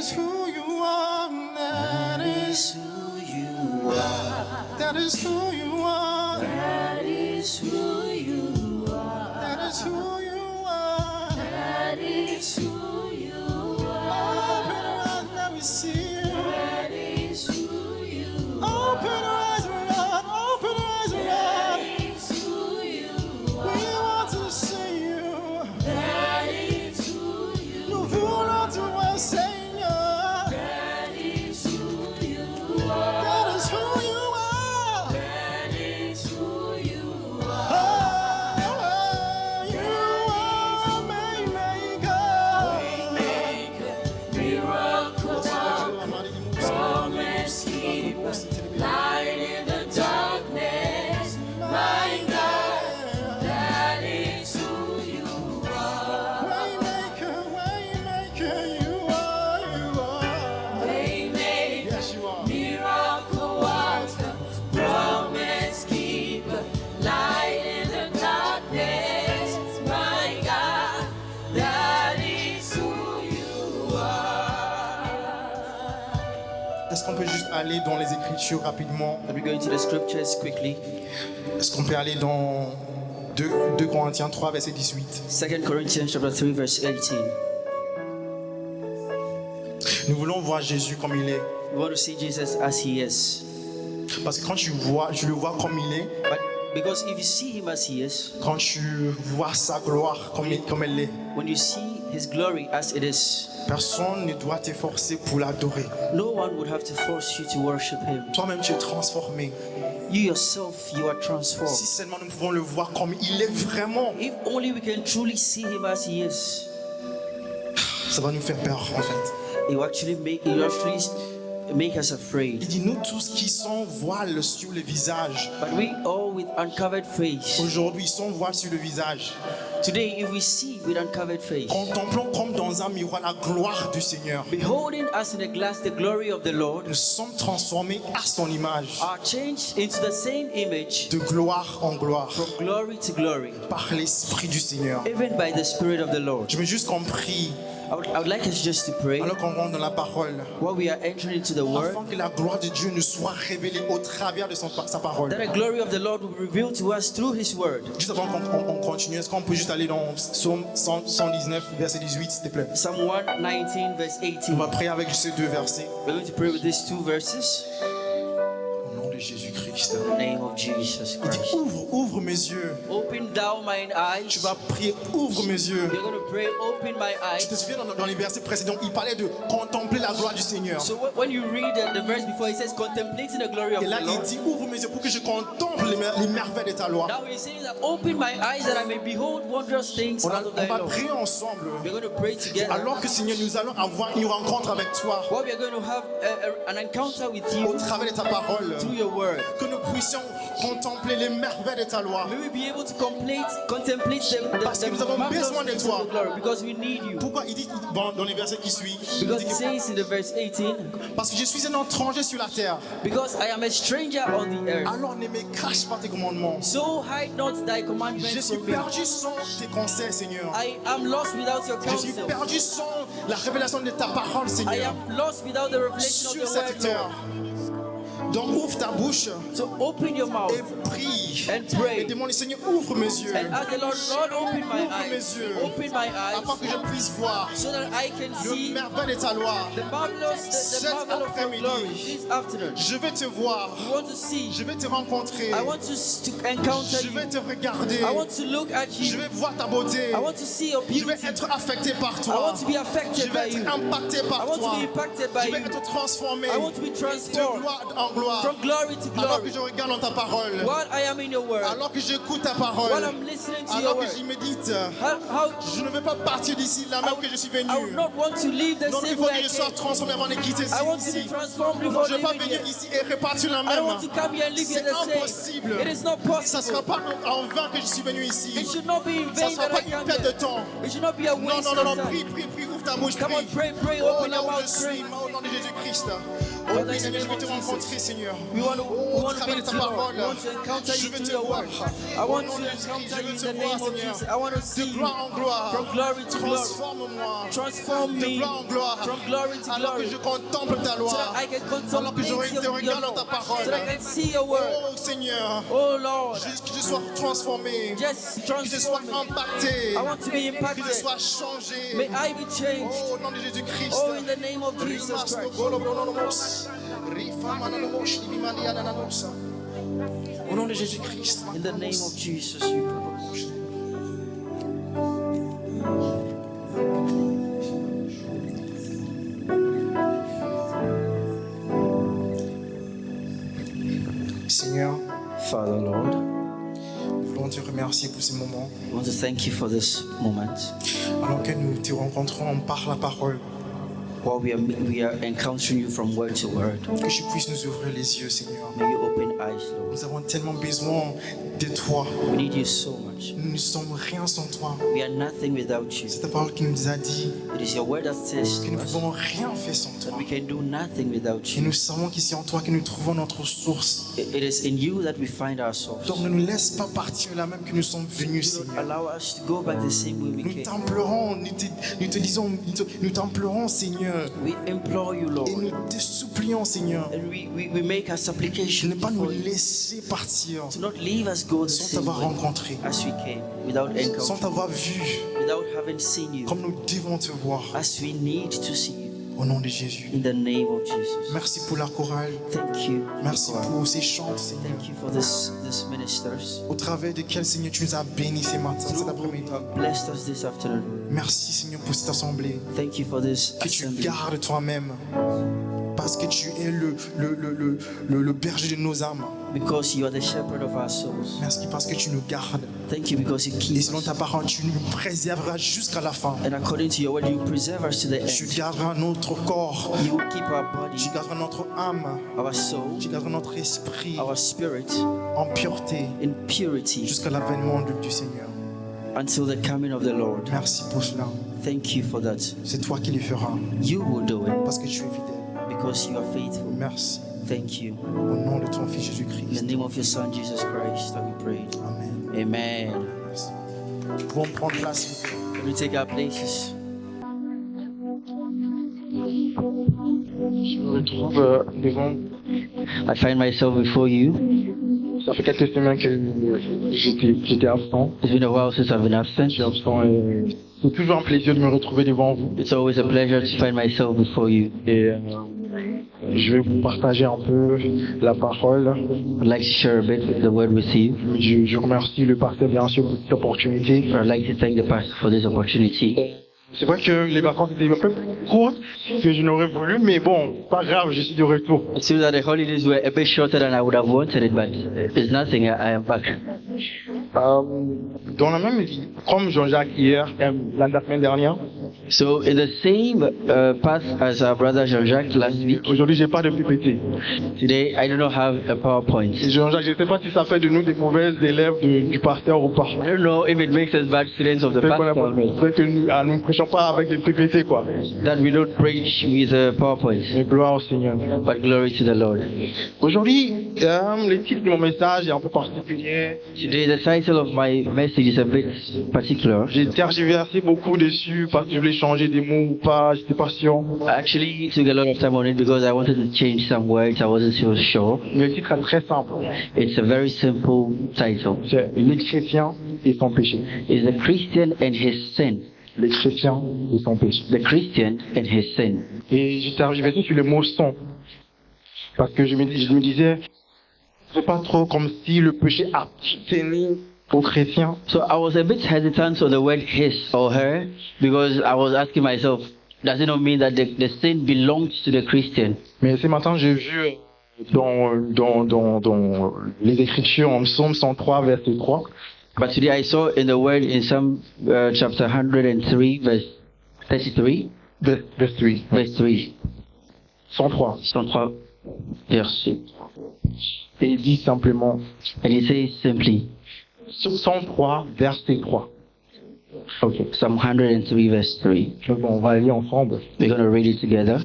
is who you are. That is who you are. That is who you are. That is who you are. That is who you are. That is who you are. Open your eyes, let me see you. That is who you are. Open your eyes, Lord. Open your eyes, Lord. That is who you We are. want to see you. That is who you Nous voulons te voir, Seigneur. That is who you are. That is who you are. That is who you Oh, are. you are Waymaker. Waymaker, miracle worker, promise keeper, light in the darkness. My God, that is who you are. Waymaker, Waymaker, you are. Waymaker, Yes, you are. miracle worker, promise keeper, light in the darkness. My God, that is who you are. Est-ce qu'on peut juste aller dans les Écritures rapidement? Let me go into the scriptures quickly. Est-ce qu'on peut aller dans 2 Corinthiens 3, verset 18? 2 Corinthians chapter 3, verse 18. Nous voulons voir Jésus comme il est. We want to see Jesus as he is. Parce que quand tu le vois comme il est, But because if you see him as he is, quand tu vois sa gloire comme elle est, when you see his glory as it is, personne ne doit t'efforcer pour l'adorer. no one would have to force you to worship him. Toi-même, tu es transformé. You yourself, you are Si transformed. seulement nous pouvons le voir comme il est vraiment, If only we can truly see him as he is, ça va nous faire peur en fait. it will actually make us afraid. Il dit, nous tous qui sont voiles sur le visage, But we all with uncovered face. aujourd'hui, sont voiles sur le visage, Today, if we see with uncovered face, contemplons comme dans un miroir la gloire du Seigneur. beholding as in a glass the glory of the Lord, Nous sommes transformés à son image, are changed into the same image de gloire en gloire, from glory to glory, par l'Esprit du Seigneur. even by the Spirit of the Lord. Je veux juste qu'on prie, I would like us just to pray alors qu'on rentre dans la parole, while we are entering into the Word, afin que la gloire de Dieu nous soit révélée au travers de sa parole. that the glory of the Lord will be revealed to us through His Word. Juste avant qu'on continue, est-ce qu'on peut juste aller dans Psaume 119, verset 18, s'il te plaît? Psalm 119, verse On 18. va prier avec ces 2 versets. We're going to pray with these 2 verses. Au nom de Jésus-Christ. In the name of Jesus Il dit, Christ. ouvre mes yeux. Open thou mine Tu eyes. vas prier, ouvre mes yeux. You're going to pray, open my Tu te eyes. souviens dans les versets précédents, il parlait de contempler la gloire du Seigneur. So when you read the verse before, it says, contemplating the glory of Et là, the il Lord. dit, ouvre mes yeux pour que je contemple les merveilles de ta loi. Now he's saying that open my eyes that I may behold wondrous things On out of thy va law. prier ensemble. We're going to pray together. Alors que Seigneur, nous allons avoir une rencontre avec toi What we are going to have an encounter with au you travers de ta parole. through your word. Que nous puissions contempler les merveilles de ta loi. May we be able to contemplate Parce que nous avons besoin de things toi. of the glory, because we need you. Pourquoi il dit dans les versets qui suivent, il Because dit it que- says in the verse 18, parce que je suis un étranger sur la terre. because I am a stranger on the earth. Alors ne me cache pas tes commandements. So hide not thy Je commandments suis from me. perdu sans tes conseils, Seigneur. I am lost without your Je suis counsel. perdu sans la révélation de ta parole, I Seigneur. am lost without the revelation of Sur your cette word, terre. Lord. Donc ouvre ta bouche So open your mouth et prie. and pray. Et demande, Seigneur, ouvre mes yeux. And ask the Lord, Lord, open my Ouvre mes eyes. yeux. Open my eyes Afin que je puisse voir so that I can le see merveille de ta loi. the marvelous, the Cet marvel of your après-midi. glory this afternoon. Je vais te voir. I want to see. Je vais te rencontrer. I want to encounter Je vais you. te regarder. I want to look at Je you. vais voir ta beauté. I want to see your Je vais beauty. être affecté par I toi. want to be Je affected by vais you. être impacté I par want to toi. be impacted by Je vais you. être transformé I want to be de transformed gloire en gloire. from glory to Alors glory. que je regarde dans ta parole. While I am in your word, Alors que j'écoute ta while parole. I'm listening to your Alors que word, j'y médite. how Je ne veux pas partir d'ici là même que je suis venu. I would not want to leave the Donc il same faut way que I je sois came. transformé avant de quitter I want to ici. be transformed Non, before je ne veux pas leaving venir here. ici et repartir la I même. don't want to come here and leave here C'est the same. impossible. It is not Ça ne possible. sera pas en vain que je suis venu ici. It should not be in Ça ne vain sera that pas I une come perte de here. temps. It should not be a Non, waste non, non, of non, time. prie, ouvre ta bouche, Come on, prie. pray, Oh, open là your où je mouth, suis, pray. au nom de Jésus-Christ. Oh, Father, oui, in the Seigneur, je name veux te of rencontrer, Jesus. Seigneur. We want to Au be travers de with ta you, Lord. parole, We want to encounter je you veux through te your voir. word. I Au want nom to de Jésus-Christ, encounter je you veux in te the voir, name of Seigneur. Jesus. I want to De see you gloire en gloire. from glory to glory. Transforme-moi. Transform De me gloire en gloire. from glory to Alors que glory. je contemple ta So loi. that I can Alors que je contemplate te your regarde dans law. ta parole. So that I can see your word. Oh Seigneur, Oh Lord, que je sois transformé. just Que je sois transform me. impacté. I want to be Que je impacted. sois changé. May I be changed. Oh, au nom de Jésus-Christ. Oh, in the name of Jesus Christ. Au nom de Jésus-Christ. In the name of Jesus, we pray. Seigneur, Father, Lord, nous voulons te remercier pour ce moment. I want to thank you for this moment. Alors que nous te rencontrons par la parole. While we are encountering you from word to word, Que tu puisses nous ouvrir les yeux, Seigneur. may you open eyes, Lord. Nous avons tellement besoin de toi. We need you so much. Nous ne sommes rien sans toi. We are nothing without you. C'est ta parole qui nous a dit It is your word that says que to nous ne us pouvons rien faire sans that toi. we can do nothing without Et you. nous savons qu'ici en toi que nous trouvons notre source. It is in you that we find our source. Donc ne nous laisse pas partir là même que nous sommes venus, Do not Seigneur. allow us to go back the same way we Nous came. t'implorons, nous te disons, nous t'implorons, Seigneur. We implore you, Et Lord, nous te supplions, Seigneur, and we make our de supplication ne pas nous before you. laisser partir To not leave us go the sans same t'avoir way rencontré, as we came, without sans encounter, t'avoir vu, without having seen you, comme nous devons te voir. as we need to see you. Au nom de Jésus. In the name of Jesus. Merci pour la chorale. Thank you. Merci Lord. pour ces chants, Seigneur. Thank you for this ministers. Au travers desquels, Seigneur, tu nous as bénis ce matin, cet Through whom après-midi. you have blessed us this afternoon. Merci, Seigneur, pour cette assemblée. Thank you for this Que tu assembly. gardes toi-même. Parce que tu es le berger de nos âmes. Because you are the shepherd of our souls. Merci parce que tu nous gardes. Thank you because you Et keep selon us. ta parole, tu nous préserveras jusqu'à la fin. And according to your word, you preserve us to the Tu end. garderas notre corps. You will keep our body, Tu garderas notre âme. our soul, Tu garderas notre esprit our spirit en pureté in purity jusqu'à l'avènement du Seigneur. until the coming of the Lord. Merci pour cela. Thank you for that. C'est toi qui le feras You will do it parce que tu es fidèle. because you are faithful. Merci. Thank you. Au nom de ton Fils In the Jésus-Christ. name of your Son, Jesus Christ, that we pray. Amen. Amen. Merci. Nous pouvons prendre place. Can we take our places? Je me retrouve devant. I find myself before you. Ça fait quelques semaines que j'étais absent. It's been a while since I've been absent. J'étais absent et c'est toujours un plaisir de me retrouver devant vous. It's always a pleasure to find myself before you. Et je vais vous partager un peu la parole. I'd like to share a bit the word with you. Je remercie le pasteur bien sûr pour cette opportunité. I'd like to thank the pastor for this opportunity. C'est vrai que les vacances étaient un peu plus courtes que je n'aurais voulu, mais bon, pas grave, je suis de retour. It seems that the holidays were a bit shorter than I would have wanted it, but it's nothing. I am back. Dans la même vie, comme Jean-Jacques hier, la semaine dernière, So in the same path as our brother Jean-Jacques last week, aujourd'hui j'ai pas de PPT. today I do not have a PowerPoint. Et Jean-Jacques, je ne sais pas si ça fait de nous des mauvais élèves du pasteur ou pas. I don't know if it makes us bad students of the C'est qu'on a- pastor, c'est que nous ne prêchons pas avec des PPT quoi. that we don't preach with a PowerPoint. Mais gloire au Seigneur. But glory to the Lord. Aujourd'hui, le titre de mon message est un peu particulier. Today the title of my message is a bit particular. J'ai tergiversé beaucoup dessus parce que je voulais changer des mots ou pas, j'étais pas sûr. I actually took a lot of time on it because I wanted to change some words. I wasn't so sure. Mais le titre est très simple. It's a very simple title. C'est les chrétiens et son péché. It's the Christian and his sin. Les chrétiens et son péché. The Christian and his sin. Et j'ai tergiversé sur le mot son. Parce que je me disais, c'est pas trop comme si le péché appartenait aux chrétiens. So I was a bit hesitant on the word his or her because I was asking myself, does it not mean that the sin belongs to the Christian? Mais ce matin, j'ai vu dans les Écritures en Psaume 103, verset 3, But today I saw in the word in Psalm chapter 103 verse 33, verset 8, verse 3, 103. 103 verset. Et il dit simplement, And it says simply, 103, verset 3. Ok. Psalm 103 verse 3. Donc, bon, on va lire ensemble. We're going to read it together.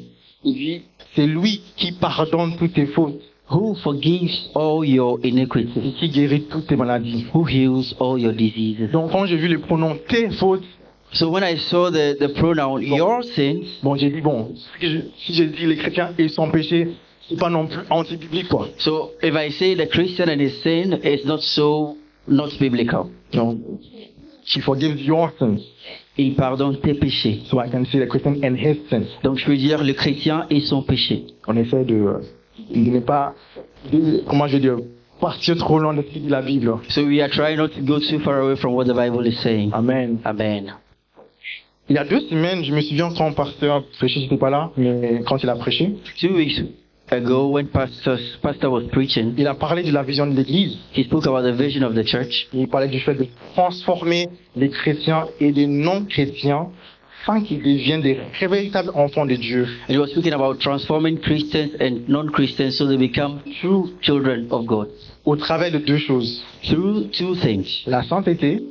Il dit, c'est lui qui pardonne toutes tes fautes Who forgives all your iniquities, et qui guérit toutes tes maladies. who heals all your diseases. Donc, quand j'ai vu le pronom tes fautes, So when I saw the pronoun your sins, bon, j'ai dit, bon, si j'ai dit les chrétiens et son péché, c'est pas non plus anti-biblique, quoi. so if I say the Christian and his sin, it's not biblical. Donc, she forgives your sins. Il pardonne tes péchés. So I can say the Christian and his sins. Donc je peux dire le chrétien et son péché. On essaie de ne pas, comment je vais dire, partir trop loin de ce que dit la Bible. So we are trying not to go too far away from what the Bible is saying. Amen. Amen. Il y a 2 semaines, je me souviens quand le pasteur prêchait, j'étais pas là, mais quand il a prêché, 2 weeks ago, when pastor was preaching, il a parlé de la vision de l'église. he spoke about the vision of the church. Il parlait du fait de transformer les chrétiens et les non-chrétiens afin qu'ils deviennent des véritables enfants de Dieu. And he was speaking about transforming Christians and non-Christians so they become true children of God. Au travers de 2 choses. Through 2 things, La sainteté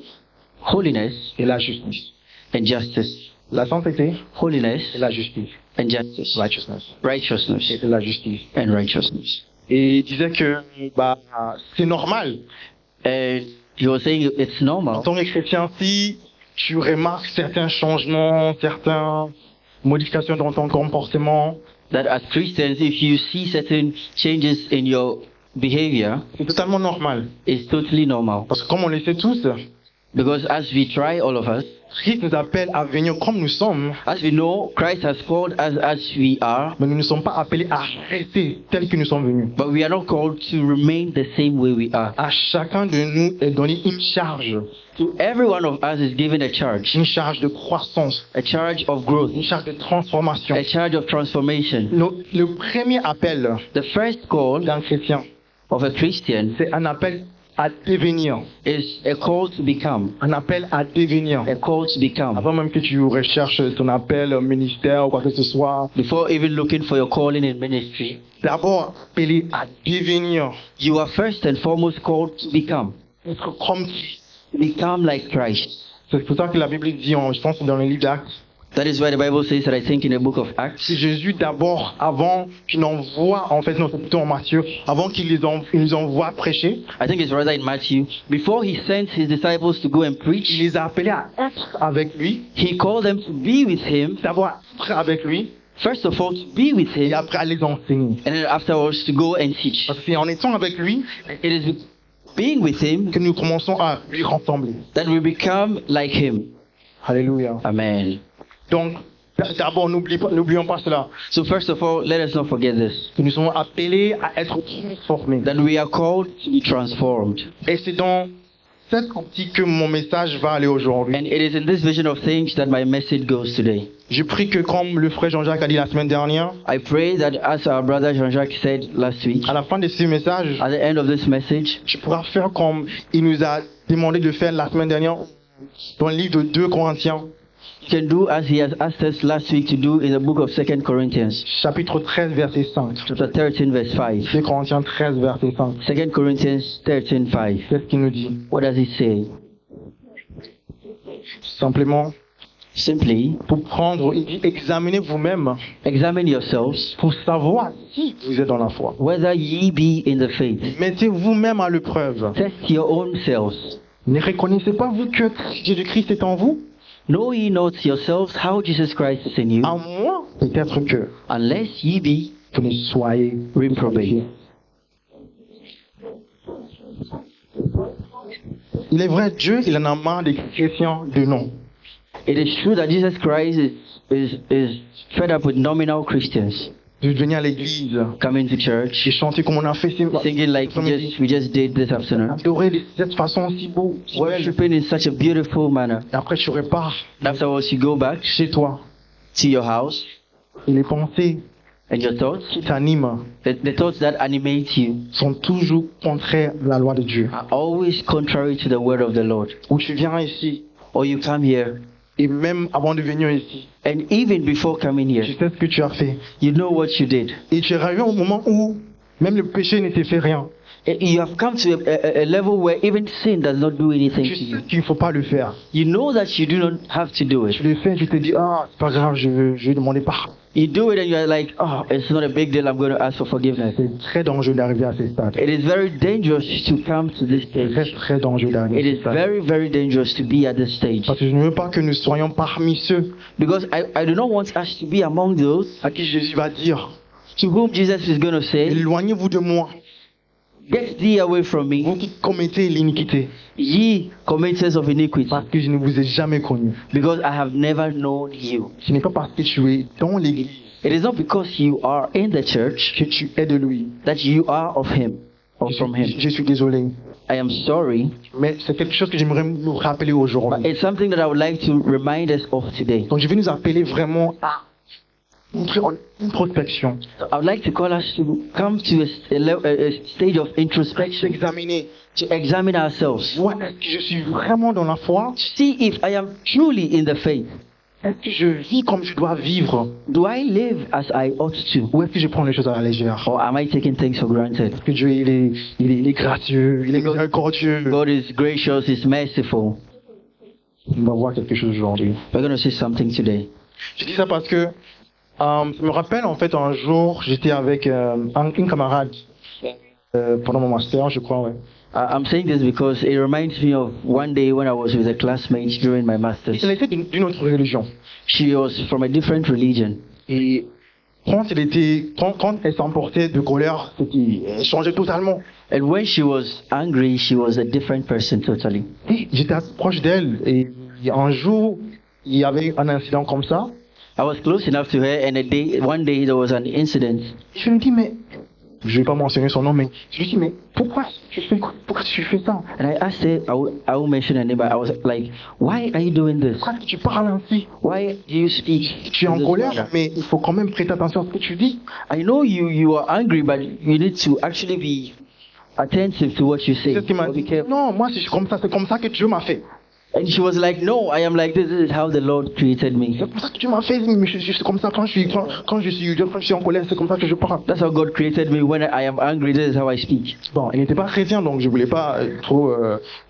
holiness et la justice. and justice. La sainteté Holiness et la justice. and justice. Righteousness. Righteousness Et la justice. and righteousness. Et il disait que, c'est normal. And he was saying it's En normal tant que chrétien, si tu remarques certains changements, certaines modifications dans ton comportement, that as Christians, if you see certain changes in your behavior, c'est totalement normal. it's totally normal. Parce que comme on le sait tous, Because as we try, all of us, Christ nous appelle à venir comme nous sommes, as we know, Christ has called us as we are, mais nous ne sommes pas appelés à rester tels que nous sommes venus. but we are not called to remain the same way we are. À chacun de nous est donné une charge To every one of us is given a charge de croissance, of growth, une charge de transformation. a charge of transformation. Le premier appel The first call d'un chrétien, of a Christian c'est un appel à devenir. is a call to become. Un appel à devenir. A call to become. Avant même que tu recherches ton appel au ministère ou quoi que ce soit, Before even looking for your calling in ministry, d'abord appelé à devenir. you are first and foremost called to become. Être comme Christ. Become like Christ. C'est pour ça que la Bible dit, je pense dans le livre d'Actes, That is why the Bible says that I think in the book of Acts, c'est Jésus d'abord, avant qu'il envoie, en fait, non, c'est plutôt en Matthieu, avant qu'il les envoie prêcher, I think it's rather in Matthew, before he sent his disciples to go and il preach, les a appelés à être avec lui, he called them to be with him, d'abord à être avec lui, first of all to be with et him, après à les enseigner. and then afterwards to go and teach. Parce que c'est en étant avec lui It is with being with him que nous commençons à lui ressembler. that we become like him. Alléluia. Amen. Donc, d'abord, n'oublions pas cela. So first of all, let us not forget this, Que nous sommes appelés à être transformés. that we are called to be transformed. Et c'est dans cette optique que mon message va aller aujourd'hui. And it is in this vision of things that my message goes today. Je prie que comme le frère Jean-Jacques a dit la semaine dernière, I pray that as our brother Jean-Jacques said last week, à la fin de ce message, at the end of this message, tu pourras faire comme il nous a demandé de faire la semaine dernière dans le livre de 2 Corinthiens, you can do as he has asked us last week to do in the book of 2 Corinthians, chapitre 13, verset 5. chapter 13, verse 5. 2 Corinthiens 13, verset 5. 2 Corinthians 13, 5. Qu'est-ce qu'il nous dit? What does it say? Simplement, Simply, pour prendre, il dit, examinez vous-même examine yourselves pour savoir si vous êtes dans la foi. whether ye be in the faith. Mettez vous-même à l'épreuve. Test your own selves. Ne reconnaissez pas vous que Jésus-Christ est en vous? Know ye not yourselves how Jesus Christ is in you, À moins, peut-être que unless ye be vous ne soyez reprobate. Il est vrai, Dieu, il en a marre des chrétiens de nom. It is true that Jesus Christ is fed up with nominal Christians De venir à l'église coming to et church, chanter comme on a fait, singing like we just did this afternoon, adorer de cette façon si beau, si belle. worshiping in such a beautiful manner. Et après, tu repars Afterwards, you go back chez toi. to your house, Et les pensées and your thoughts, qui t'animent the thoughts that animate you, sont toujours contraires à la loi de Dieu. are always contrary to the word of the Lord. Ou tu viens ici, Or you come here, et même avant de venir ici, and even before coming tu here, sais ce que tu as fait. you know what you did. Et tu es arrivé au moment où même le péché ne te fait rien. You have come to a level where even sin does not do anything Tu to you. sais qu'il ne faut pas le faire. You know that you do not have to do Tu it. le fais, tu te dis, ah, c'est pas grave, je vais demander pardon. You do it and you're like, oh, it's not a big deal, I'm going to ask for forgiveness. C'est très dangereux d'arriver à ce stade. It is very dangerous to come to this C'est très, stage. très dangereux d'arriver à It ce is stade. very, very dangerous to be at this stage. Parce que je ne veux pas que nous soyons parmi ceux Because I do not want us to be among those à qui Jésus va dire, to whom Jesus is going to say, éloignez-vous de moi, get thee away from vous me, qui commettez l'iniquité, ye committers of iniquity, parce que je ne vous ai jamais connu. because I have never known you. Ce n'est pas parce que tu es dans l'église It is not because you are in the church que tu es de lui. that you are of him or from him. Je suis désolé. I am sorry, Mais c'est quelque chose que j'aimerais nous rappeler aujourd'hui. but it's something that I would like to remind us of today. Donc je vais nous appeler vraiment à entrer en introspection, I would like to call us to come to a stage of introspection, s'examiner. to examine ourselves, Voir est-ce que je suis vraiment dans la foi? see if I am truly in the faith. Est-ce que je vis comme je dois vivre? Do I live as I ought to? Ou est-ce que je prends les choses à la légère? Or am I taking things for granted? Parce que Dieu, il est gracieux, il est miséricordieux. God is gracious, is merciful. On va voir quelque chose aujourd'hui. We're going to see something today. Je dis ça parce que ça me rappelle en fait un jour, j'étais avec une camarade pendant mon master, je crois, ouais. I'm saying this because it reminds me of one day when I was with a classmate during my master's. Elle était d'une autre religion. She was from a different religion. Et quand elle s'emportait de colère, elle changeait totalement. And when she was angry, she was a different person totally. Et j'étais assez proche d'elle et un jour, il y avait un incident comme ça. I was close enough to her, and one day there was an incident. Je lui dis, mais je vais pas mentionner son nom, mais je lui dis, mais pourquoi tu fais ça? And I asked her, I will mention her name, but I was like, why are you doing this? Pourquoi tu parles ainsi? Why do you speak? Tu es en in this colère, manner? mais il faut quand même prêter attention à ce que tu dis. I know you are angry, but you need to actually be attentive to what you say. C'est ce qu'il m'a Or be dit. careful. Non, moi c'est comme ça que Dieu m'a fait. And she was like, no, I am like this. This is how the Lord created me. C'est comme ça que Dieu m'a fait. Mais c'est comme ça quand je suis en colère, c'est comme ça que je parle. That's how God created me. When I am angry, this is how I speak. Bon, elle n'était pas chrétienne, donc je voulais pas trop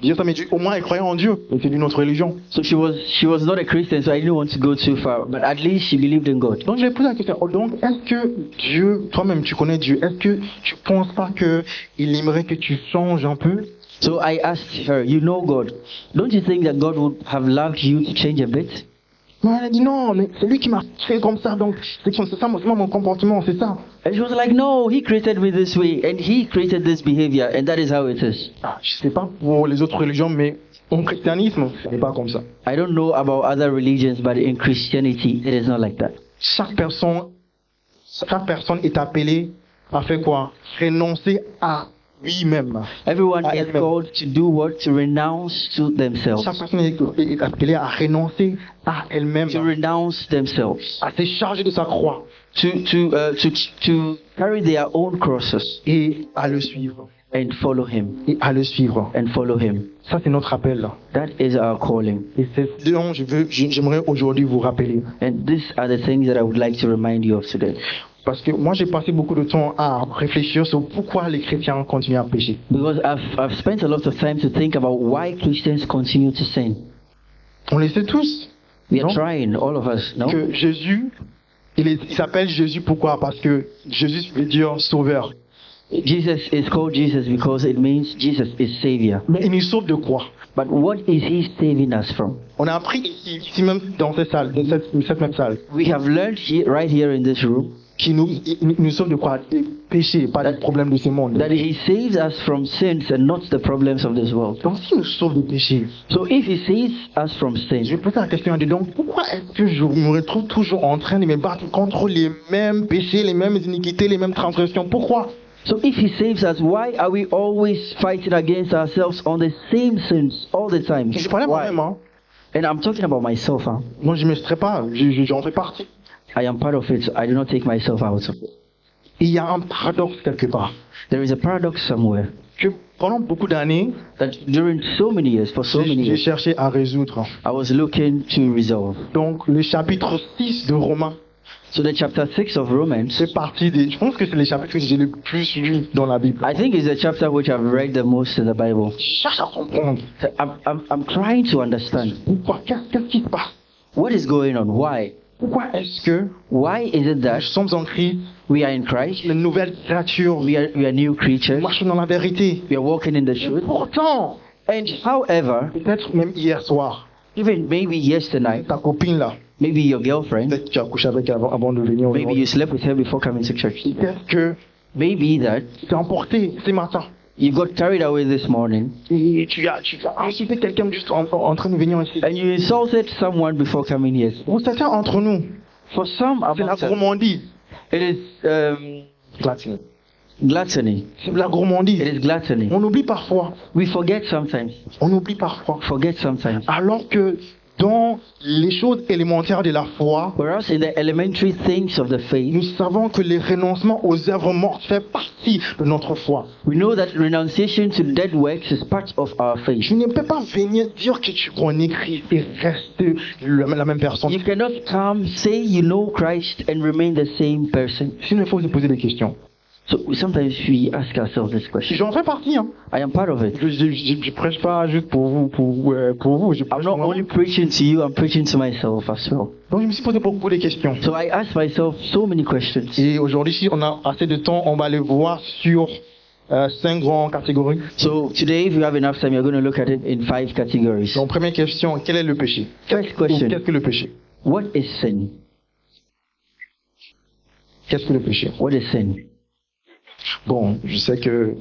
dire ça, mais au moins elle croyait en Dieu. Elle était d'une autre religion. So she was not a Christian, so I didn't want to go too far. But at least she believed in God. Donc je lui ai posé la question. Oh, donc est-ce que Dieu, toi-même tu connais Dieu, est-ce que tu penses pas que il aimerait que tu changes un peu? So I asked her, you know God. Don't you think that God would have loved you to change a bit? Non, elle a dit non, mais c'est lui qui m'a fait comme ça, donc c'est ça mon comportement, c'est ça. And she was like, no, he created me this way, and he created this behavior, and that is how it is. Ah, je sais pas pour les autres religions, mais en christianisme, c'est pas comme ça. I don't know about other religions, but in Christianity, it is not like that. Chaque personne est appelée à faire quoi? Renoncer à lui-même. Everyone À is elle-même. called to do what? To renounce to themselves. Chaque personne est appelée à renoncer à elle-même, To renounce themselves. à se charger de sa croix To carry their own crosses et à le suivre. and follow him. Et à le suivre. And follow him. Ça, c'est notre appel. That is our calling. Et c'est ce dont j'aimerais aujourd'hui vous rappeler. And these are the things that I would like to remind you of today. Parce que moi, j'ai passé beaucoup de temps à réfléchir sur pourquoi les chrétiens continuent à pécher. Because I've spent a lot of time to think about why Christians continue to sin. On le sait tous. We are Non? trying, all of us, no? Que Jésus, il s'appelle Jésus pourquoi? Parce que Jésus veut dire sauveur. Jesus is called Jesus because it means Jesus is Savior. Mais il nous sauve de quoi? But what is He saving us from? On a appris ici même dans cette salle, dans cette même salle, We have learned right here in this room il nous sauve de quoi? Des péchés, pas des problèmes de ce monde. that He saves us from sins and not the problems of this world. Donc s'il nous sauve des péchés, So if He saves us from je vais sin, poser la question à Dieu, donc pourquoi est-ce que je me retrouve toujours en train de me battre contre les mêmes péchés, les mêmes iniquités, les mêmes transgressions? Pourquoi? so if He saves us, why are we always fighting against ourselves on the same sins all the time? Je parlais Why? moi-même, hein. And I'm talking about myself. Huh? Moi je ne me serais pas, j'en fais partie. I am part of it, so I do not take myself out of it. Il y a un paradoxe quelque part. There is a paradox somewhere Que pendant beaucoup d'années, that during so many years, for so many j'ai years, cherché à résoudre. I was looking to resolve. Donc le chapitre 6 de Romains, So the chapter 6 of Romans, fait partie des... Je pense que c'est les chapitres que j'ai le plus lu dans la Bible. I think is the chapter which I've read the most in the Bible. Je cherche à comprendre. I'm trying to understand Pourquoi? Qu'est-ce qui se passe? what is going on. Why? Pourquoi est-ce que Why is it that nous sommes en Christ, we are in Christ? une nouvelle créature, We are new nous creatures. marchons dans la vérité? We are walking in the truth. Pourtant, And however, peut-être même hier soir, even maybe yesterday, ta copine là, maybe your girlfriend, peut-être que tu as couché avec elle avant de venir maybe aujourd'hui. you slept with her before coming to church. Peut-être que Maybe that tu t'es emporté ce matin you got carried away this morning et tu as insulté quelqu'un juste en train de venir ici. and you insulted someone before coming here. Pour certains entre nous, For some c'est la among us, gourmandise. it is Gluttony. gluttony. C'est la gourmandise. It is gluttony. On oublie parfois. We forget sometimes. On oublie parfois. Forget sometimes. Alors que dans les choses élémentaires de la foi, Whereas in the elementary things of the nous faith, savons que les renoncements aux œuvres mortes fait partie de notre foi. we know that renunciation to dead works is part of our faith. Tu ne peux pas venir dire que tu connais Christ et rester la même personne. You cannot come, say you know Christ, and remain the same person. Sinon, il faut se poser des questions. So sometimes we ask ourselves this question. J'en fais partie. Hein. I am part of it. Je prêche pas juste pour vous. Je I'm prêche not pour moi. only preaching to you, I'm preaching to myself as well. Donc, je me suis posé beaucoup de questions. So I ask myself so many questions. Et aujourd'hui, si on a assez de temps, on va les voir sur 5 grandes catégories. So today, if you have enough time, you're going to look at it in 5 categories. Donc, première question, quel est le péché? First question. Qu'est-ce que le péché? What is sin? Qu'est-ce que le péché? What is sin? Bon, je sais que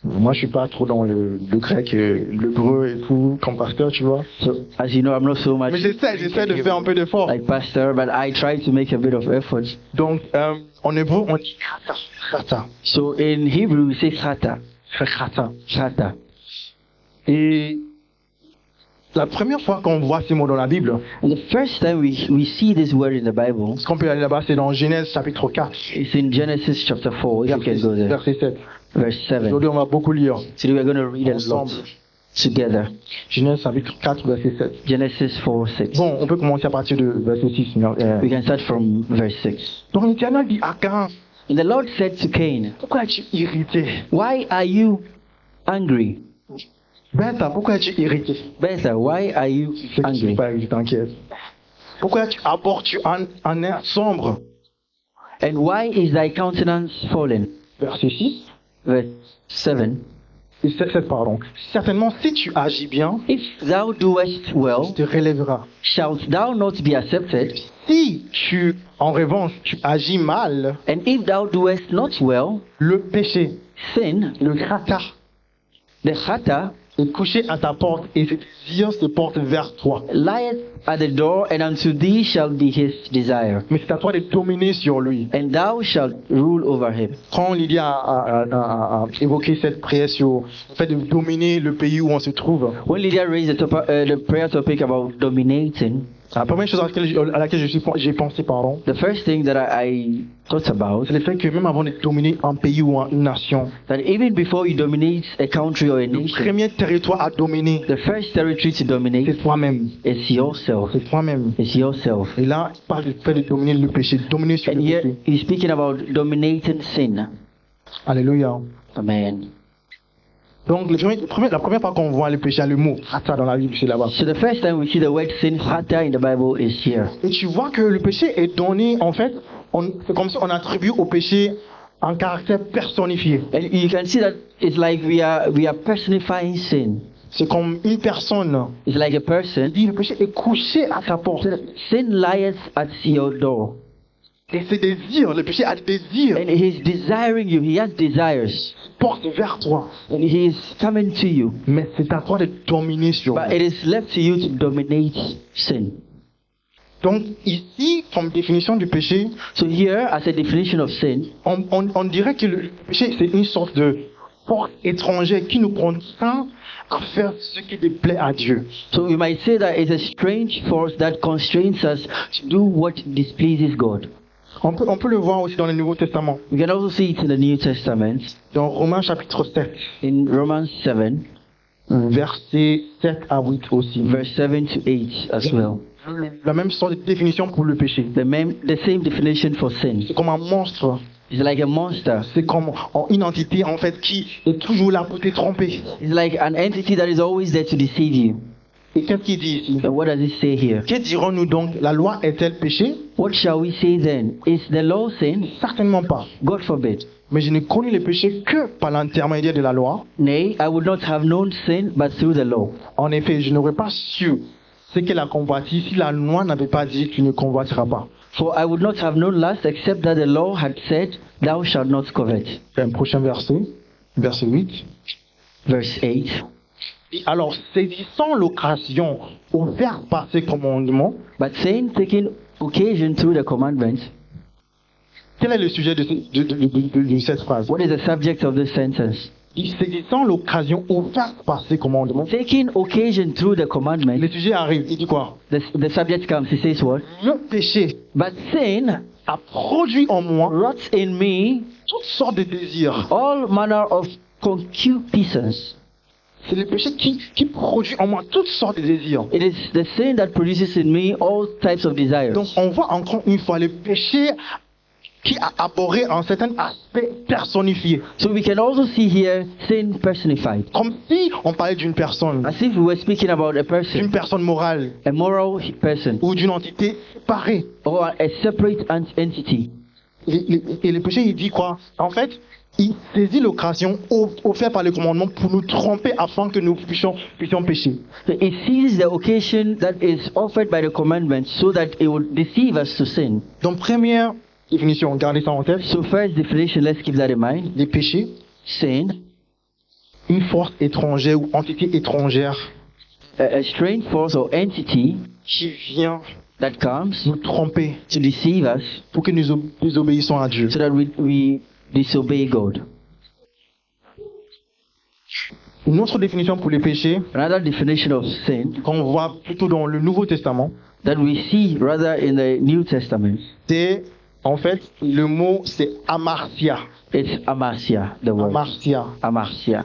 moi, je suis pas trop dans le grec, l'hébreu et tout, comme pasteur, tu vois. So as you know, I'm not so much Mais j'essaie de faire un peu d'effort. like pastor, but I try to make a bit of effort. Donc, en hébreu, on dit chata. So in Hebrew, we say chata. Chata. Chata. Et la première fois qu'on voit ces mots dans la Bible, And the first time we see this word in the Bible, ce qu'on peut aller là-bas, c'est dans Genèse chapitre 4, it's in Genesis chapter 4. If you can go there. verset 7. Verse 7. Aujourd'hui, on va beaucoup lire Today we're going to read a lot ensemble. together. Genèse chapitre 4, verset 7. Genesis 4:6. Bon, on peut commencer à partir de verset 6. We can start from verse 6. Donc l'Éternel dit à Caïn, And the Lord said to Cain, pourquoi es-tu irrité? "Why are you angry? Beta, pourquoi es-tu irrité? Bethel, why are you Je angry? t'inquiète. Pourquoi tu apportes un air sombre? And why is thy countenance fallen?" Verset 6. Verse 7. Et 7, pardon. Certainement, si tu agis bien, If thou doest well, tu te relèveras. shalt thou not be accepted? Si tu, en revanche, tu agis mal, And if thou doest not well, le péché, sin, le grata, the chata, est couché à ta porte et ses désirs se portent vers toi. lieth at the door, and unto thee shall be his desire, Mais c'est à toi de dominer sur lui. and thou shalt rule over him. Quand Lydia a évoqué cette prière sur le fait de dominer le pays où on se trouve, When Lydia raised the prayer topic about dominating, la première chose à laquelle j'ai pensé, pardon, the first thing that I thought about, c'est le fait que même avant de dominer un pays ou une nation, that even before you dominate a country or a le nation, premier territoire à dominer, the first territory to dominate c'est toi-même. is yourself. C'est toi-même. It's yourself. Et là, il parle du fait de dominer le péché, de dominer sur And le here péché. he's speaking about dominating sin. Alléluia. Amen. Donc, la première fois qu'on voit le péché, le mot rata dans la Bible, c'est là-bas. So the first time we see the word sin, chata, in the Bible is here. Et tu vois que le péché est donné, en fait, c'est comme si on attribue au péché un caractère personnifié. And you can see that it's like we are personifying sin. C'est comme une personne. It's like a person. Il dit, le péché est couché à ta porte. Sin lieth at your door. Et ses désirs, le péché a des désirs, And he's desiring you. He has desires. porte vers toi. And he is coming to you. Mais c'est à toi de dominer sur But lui. it is left to you to dominate sin. Donc, ici, comme définition du péché, So here, as a definition of sin, on dirait que le péché, c'est une sorte de force étrangère qui nous contraint à faire ce qui déplaît à Dieu. so you might say that it's a strange force that constrains us to do what displeases God. On peut le voir aussi dans le Nouveau Testament. We can also see it in the New Testament, Dans Romains chapitre 7, in Romans 7, versets 7 à 8 aussi. verse 7 to 8 as well. la même sorte de définition pour le péché. The same definition for sin. C'est comme un monstre. It's like a monster. C'est comme une entité en fait qui est toujours là pour te tromper. It's like an entity that is always there to deceive you. Et qu'est-ce qu'il dit ici? And what does it say here? Que dirons-nous donc? La loi est-elle péché? What shall we say then? Is the law sin? Certainement pas. God forbid. Mais je ne connais le péché que par l'intermédiaire de la loi. Nay, I would not have known sin but through the law. En effet, je n'aurais pas su ce qu'elle a combattu si la loi n'avait pas dit tu ne convoiteras pas. For I would not have known lust except that the law had said, Thou shalt not covet. Un prochain verset, verset 8. Verse 8. Alors, saisissant l'occasion offerte par ces commandements, But sin, taking occasion through the commandments, quel est le sujet de cette phrase? what is the subject of this sentence? Saisissant l'occasion offerte par ces commandements, Taking occasion through the commandments, le sujet arrive, il dit quoi? the subject comes, he says what? Le péché But sin a produit en moi rots in me toutes sortes de désirs. all manner of concupiscence. C'est le péché qui produit en moi toutes sortes de désirs. It is the sin that produces in me all types of desires. Donc on voit encore une fois le péché qui a abordé un certain aspect personnifié. So we can also see here sin personified. Comme si on parlait d'une personne, As if we were speaking about a d'une person, personne morale a moral person, ou d'une entité séparée. or a separate entity. Et le péché, il dit quoi? En fait, il saisit l'occasion offerte par le commandement pour nous tromper afin que nous puissions pécher. So it seizes the occasion that is offered by the commandment so that it would deceive us to sin. Donc première définition, gardez ça en tête, So first definition, let's keep that in mind. les péchés, Sin, une force étrangère ou entité étrangère a strange force or entity qui vient that comes nous tromper to deceive us pour que nous obéissons à Dieu. so that we disobey God. Une autre définition pour les péchés, Another definition of sin qu'on voit plutôt dans le Nouveau Testament, that we see rather in the New Testament, c'est en fait le mot c'est amartia. it's amartia, the word. Amartia, Amartia,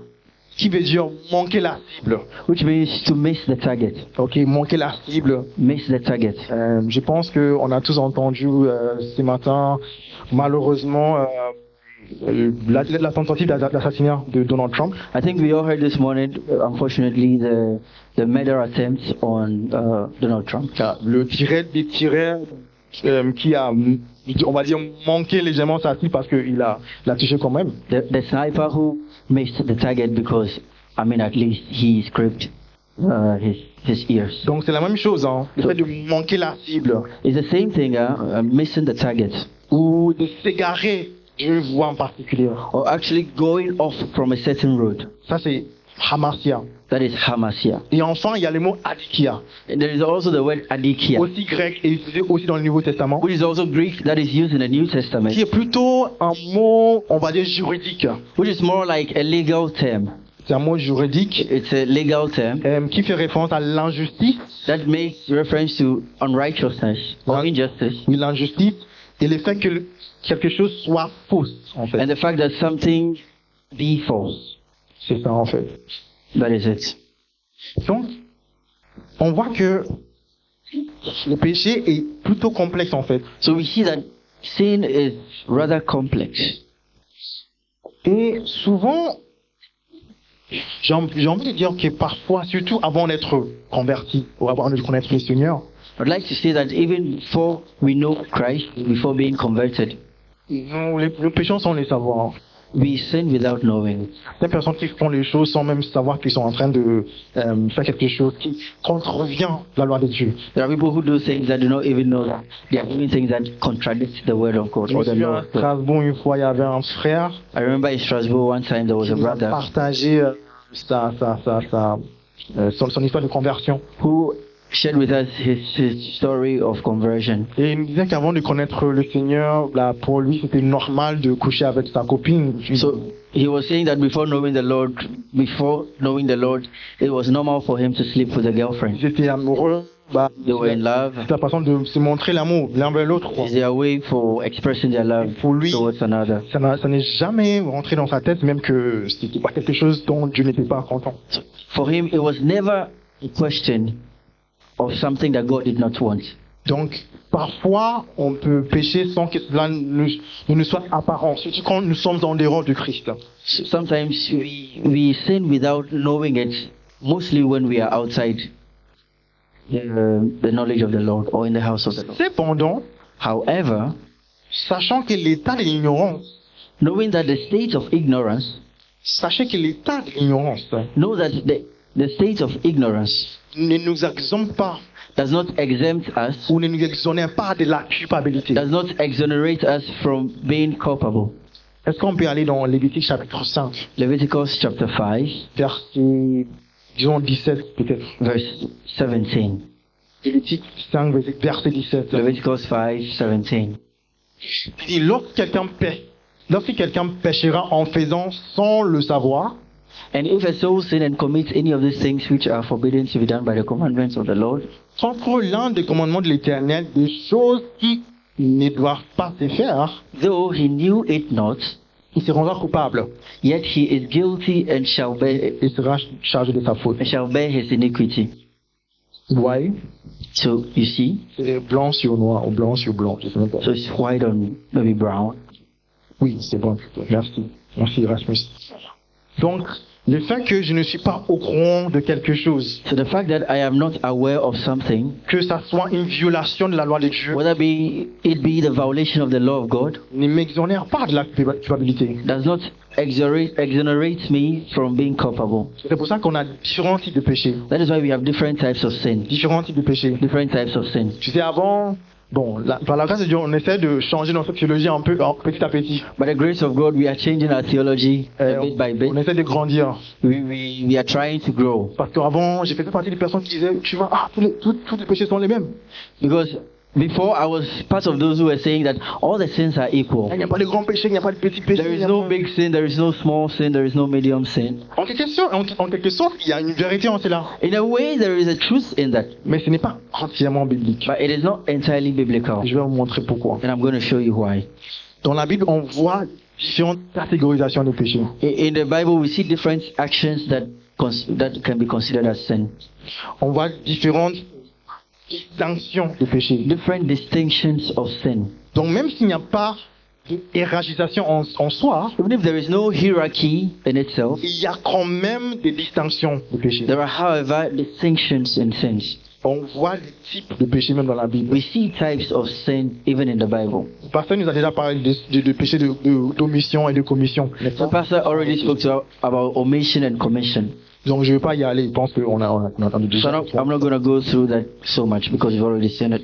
qui veut dire manquer la cible. which means to miss the target. Ok, manquer la cible. Miss the target. Je pense que on a tous entendu ce matin, malheureusement, la tentative d'assassinat de Donald Trump. I think we all heard this morning, unfortunately, the murder attempt on Donald Trump. Le des tireurs qui a, on va dire, manqué légèrement sa cible parce qu'il l'a touché quand même. The sniper who missed the target because, I mean, at least he scraped his ears. Donc c'est la même chose, hein, le fait de manquer la cible It's the same thing, missing the target, ou de s'égarer d'une voie en particulier. or actually going off from a certain road. Ça c'est hamartia. That is hamasia. Et enfin il y a le mot adikia, And there is also the word adikia, aussi grec et utilisé aussi dans le Nouveau Testament, which is also Greek, that is used in the New Testament, qui est plutôt un mot, on va dire, juridique. which is more like a legal term. C'est un mot juridique It's a legal term qui fait référence à l'injustice, that makes reference to unrighteousness or injustice, oui, l'injustice, et le fait que quelque chose soit fausse, en fait. and the fact that something be false. C'est ça, en fait. That is it. Donc, on voit que le péché est plutôt complexe, en fait. So we see that sin is rather complex. Et souvent, j'ai envie de dire que parfois, surtout avant d'être converti, ou avant de connaître le Seigneur, I'd like to say that even before we know Christ, before being converted, nous péchons sans le savoir. we sin without knowing. Des personnes qui font les choses sans même savoir qu'ils sont en train de faire quelque chose qui contrevient la loi de Dieu. There are people who do things that do not even know that they are doing things that contradict the word of God Je or me the souviens law à of God. Strasbourg, une fois, il y avait un frère I remember in Strasbourg one time there was qui a nous a brother partagé son histoire de conversion. who shared with us his story of conversion. Et il nous disait qu'avant de connaître le Seigneur, là, pour lui, c'était normal de coucher avec sa copine. So he was saying that before knowing the Lord, it was normal for him to sleep with a girlfriend. Ils étaient amoureux. Bah, They were in love. c'est la façon de se montrer l'amour l'un vers l'autre. quoi. It's their way for expressing their love Pour lui, towards another. ça n'est jamais rentré dans sa tête, même que c'était pas quelque chose dont Dieu n'était pas content. For him, it was never a question of something that God did not want. Donc, parfois, on peut pécher sans que cela ne soit apparent, surtout quand nous sommes en dehors de Christ. Sometimes we sin without knowing it, mostly when we are outside the knowledge of the Lord or in the house of the Lord. Cependant, However, sachant que l'état de l'ignorance, knowing that the state of ignorance, sachez que l'état de l'ignorance know that the state of ignorance ne nous exempte pas does not exempt us, ou ne nous exonère pas de la culpabilité. does not exonerate us from being culpable. Est-ce qu'on peut aller dans Lévitique chapitre 5, Leviticus chapter 5, verset, disons 17 peut-être. verse 17. Lévitique 5, verset 17. Leviticus 5, 17. Il dit, lorsque quelqu'un péchera en faisant sans le savoir, And if a soul sin and commits any of these things which are forbidden to be done by the commandments of the Lord, contre l'un des commandements de l'Éternel, des choses qui ne doivent pas se faire, though he knew it not, il se rendra coupable yet he is guilty and shall et sera chargé de sa faute. bear his iniquity. Vous voyez? So you see, C'est blanc sur noir, ou blanc sur blanc. Je sais même pas. so it's white on maybe brown. Oui, c'est bon. Merci. Merci Erasmus. Donc, le fait que je ne suis pas au courant de quelque chose, So the fact that I am not aware of something, que ça soit une violation de la loi de Dieu, whether it be the violation of the law of God, ne m'exonère pas de la culpabilité. does not exonerate me from being culpable. C'est pour ça qu'on a différents types de péchés. That is why we have different types of sin. Différents types de péchés. Different types of sin. Tu sais, avant, par la grâce de Dieu, on essaie de changer notre théologie un peu, petit à petit. By the grace of God, we are changing our theology bit by bit. On essaie de grandir. We are trying to grow. Parce qu'avant, j'ai fait partie des personnes qui disaient, tu vois, tous les péchés sont les mêmes. Because before I was part of those who were saying that all the sins are equal. Il n'y a pas de grands péchés, il n'y a pas de petits péchés. There is no big sin, there is no small sin, there is no medium sin. En quelque sorte, il y a une vérité en cela. In a way, there is a truth in that, Mais ce n'est pas entièrement biblique. but it is not entirely biblical. Je vais vous montrer pourquoi. And I'm going to show you why. Dans la Bible, on voit différentes catégorisations de péchés. In the Bible, we see different actions that can be considered as sin. On voit différentes distinctions de péchés. Different distinctions of sin. Donc même s'il n'y a pas de hiérarchisation en soi, Even if there is no hierarchy in itself, il y a quand même des distinctions de péchés. there are, however, distinctions in sins. On voit des types de péchés même dans la Bible. We see types of sin even in the Bible. Le pasteur nous a déjà parlé de péchés d'omission et de commission. n'est-ce The pas? pastor already spoke about omission and commission. Donc je ne vais pas y aller. Je pense qu'on a entendu So déjà. I'm not going to go through that so much because you've already seen it.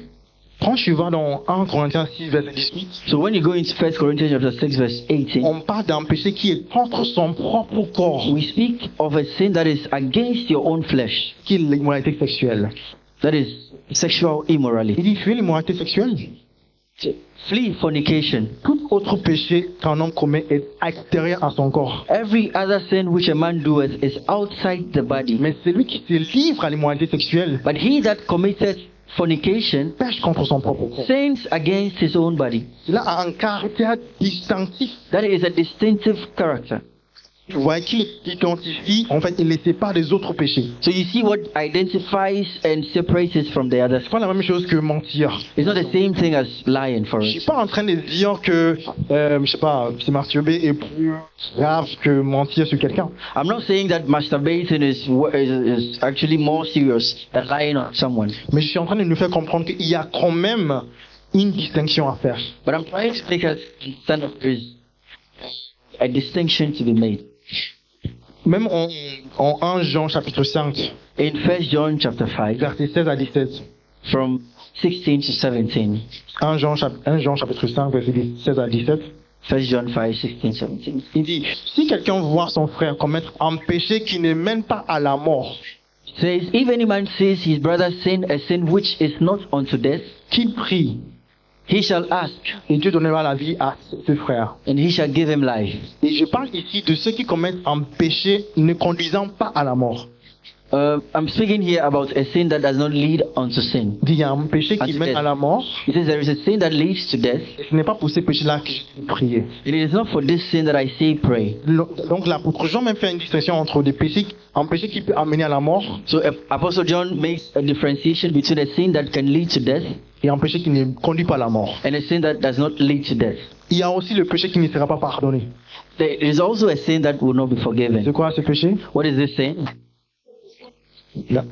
Quand tu vas dans 1 Corinthiens 6, verset 18, So when you go into 1 Corinthians chapter 6 verse 18, on parle d'un péché qui est contre son propre corps, we speak of a sin that is against your own flesh. qui est l'immoralité sexuelle. That is sexual Il immorality. dit fuir l'immoralité sexuelle. Flee fornication. Tout autre péché qu'un homme commet est extérieur à son corps. Every other sin which a man doeth is outside the body. Mais celui qui se livre à l'immoralité sexuelle But he that committed fornication pêche contre son propre corps. sins against his own body. Cela a un caractère distinctif. That is a distinctive character. Tu vois qu'il identifie, en fait, il les sépare des autres péchés. So you see what identifies and separates it from the others. C'est pas la même chose que mentir. It's not the same thing as lying, for Je suis us. pas en train de dire que, je sais pas, se masturber est plus grave que mentir sur quelqu'un. I'm not saying that masturbating is actually more serious than lying on someone. Mais je suis en train de nous faire comprendre qu'il y a quand même une distinction à faire. But I'm trying to make us understand that there is a distinction to be made. Même en 1 Jean chapitre 5, In 1 John chapter 5, versets 16 à 17. from 16 to 17. 1 Jean chapitre 5, versets 16 à 17. 1 John 5, 16, 17. Il dit, si quelqu'un voit son frère commettre un péché qui ne mène pas à la mort, It says, if any man sees his brother sin a sin which is not unto death, qu'il prie, he shall ask, et Dieu donnera la vie à ce frère. and he shall give him life. Et je parle ici de ceux qui commettent un péché ne conduisant pas à la mort. I'm speaking here about a sin that does not lead unto sin. Il dit, il y a un péché qui Unto mène death. à la mort. It says there is a sin that leads to death, Et ce n'est pas pour ces péchés-là que je prier. and it is not for this sin that I say pray. Donc l'apôtre Jean même fait une distinction entre des péchés, un péché qui peut amener à la mort So Apostle John makes a differentiation between a sin that can lead to death et un péché qui ne conduit pas à la mort. and a sin that does not lead to death. Il y a aussi le péché qui ne sera pas pardonné. There is also a sin that will not be C'est forgiven. quoi ce péché? What is this sin?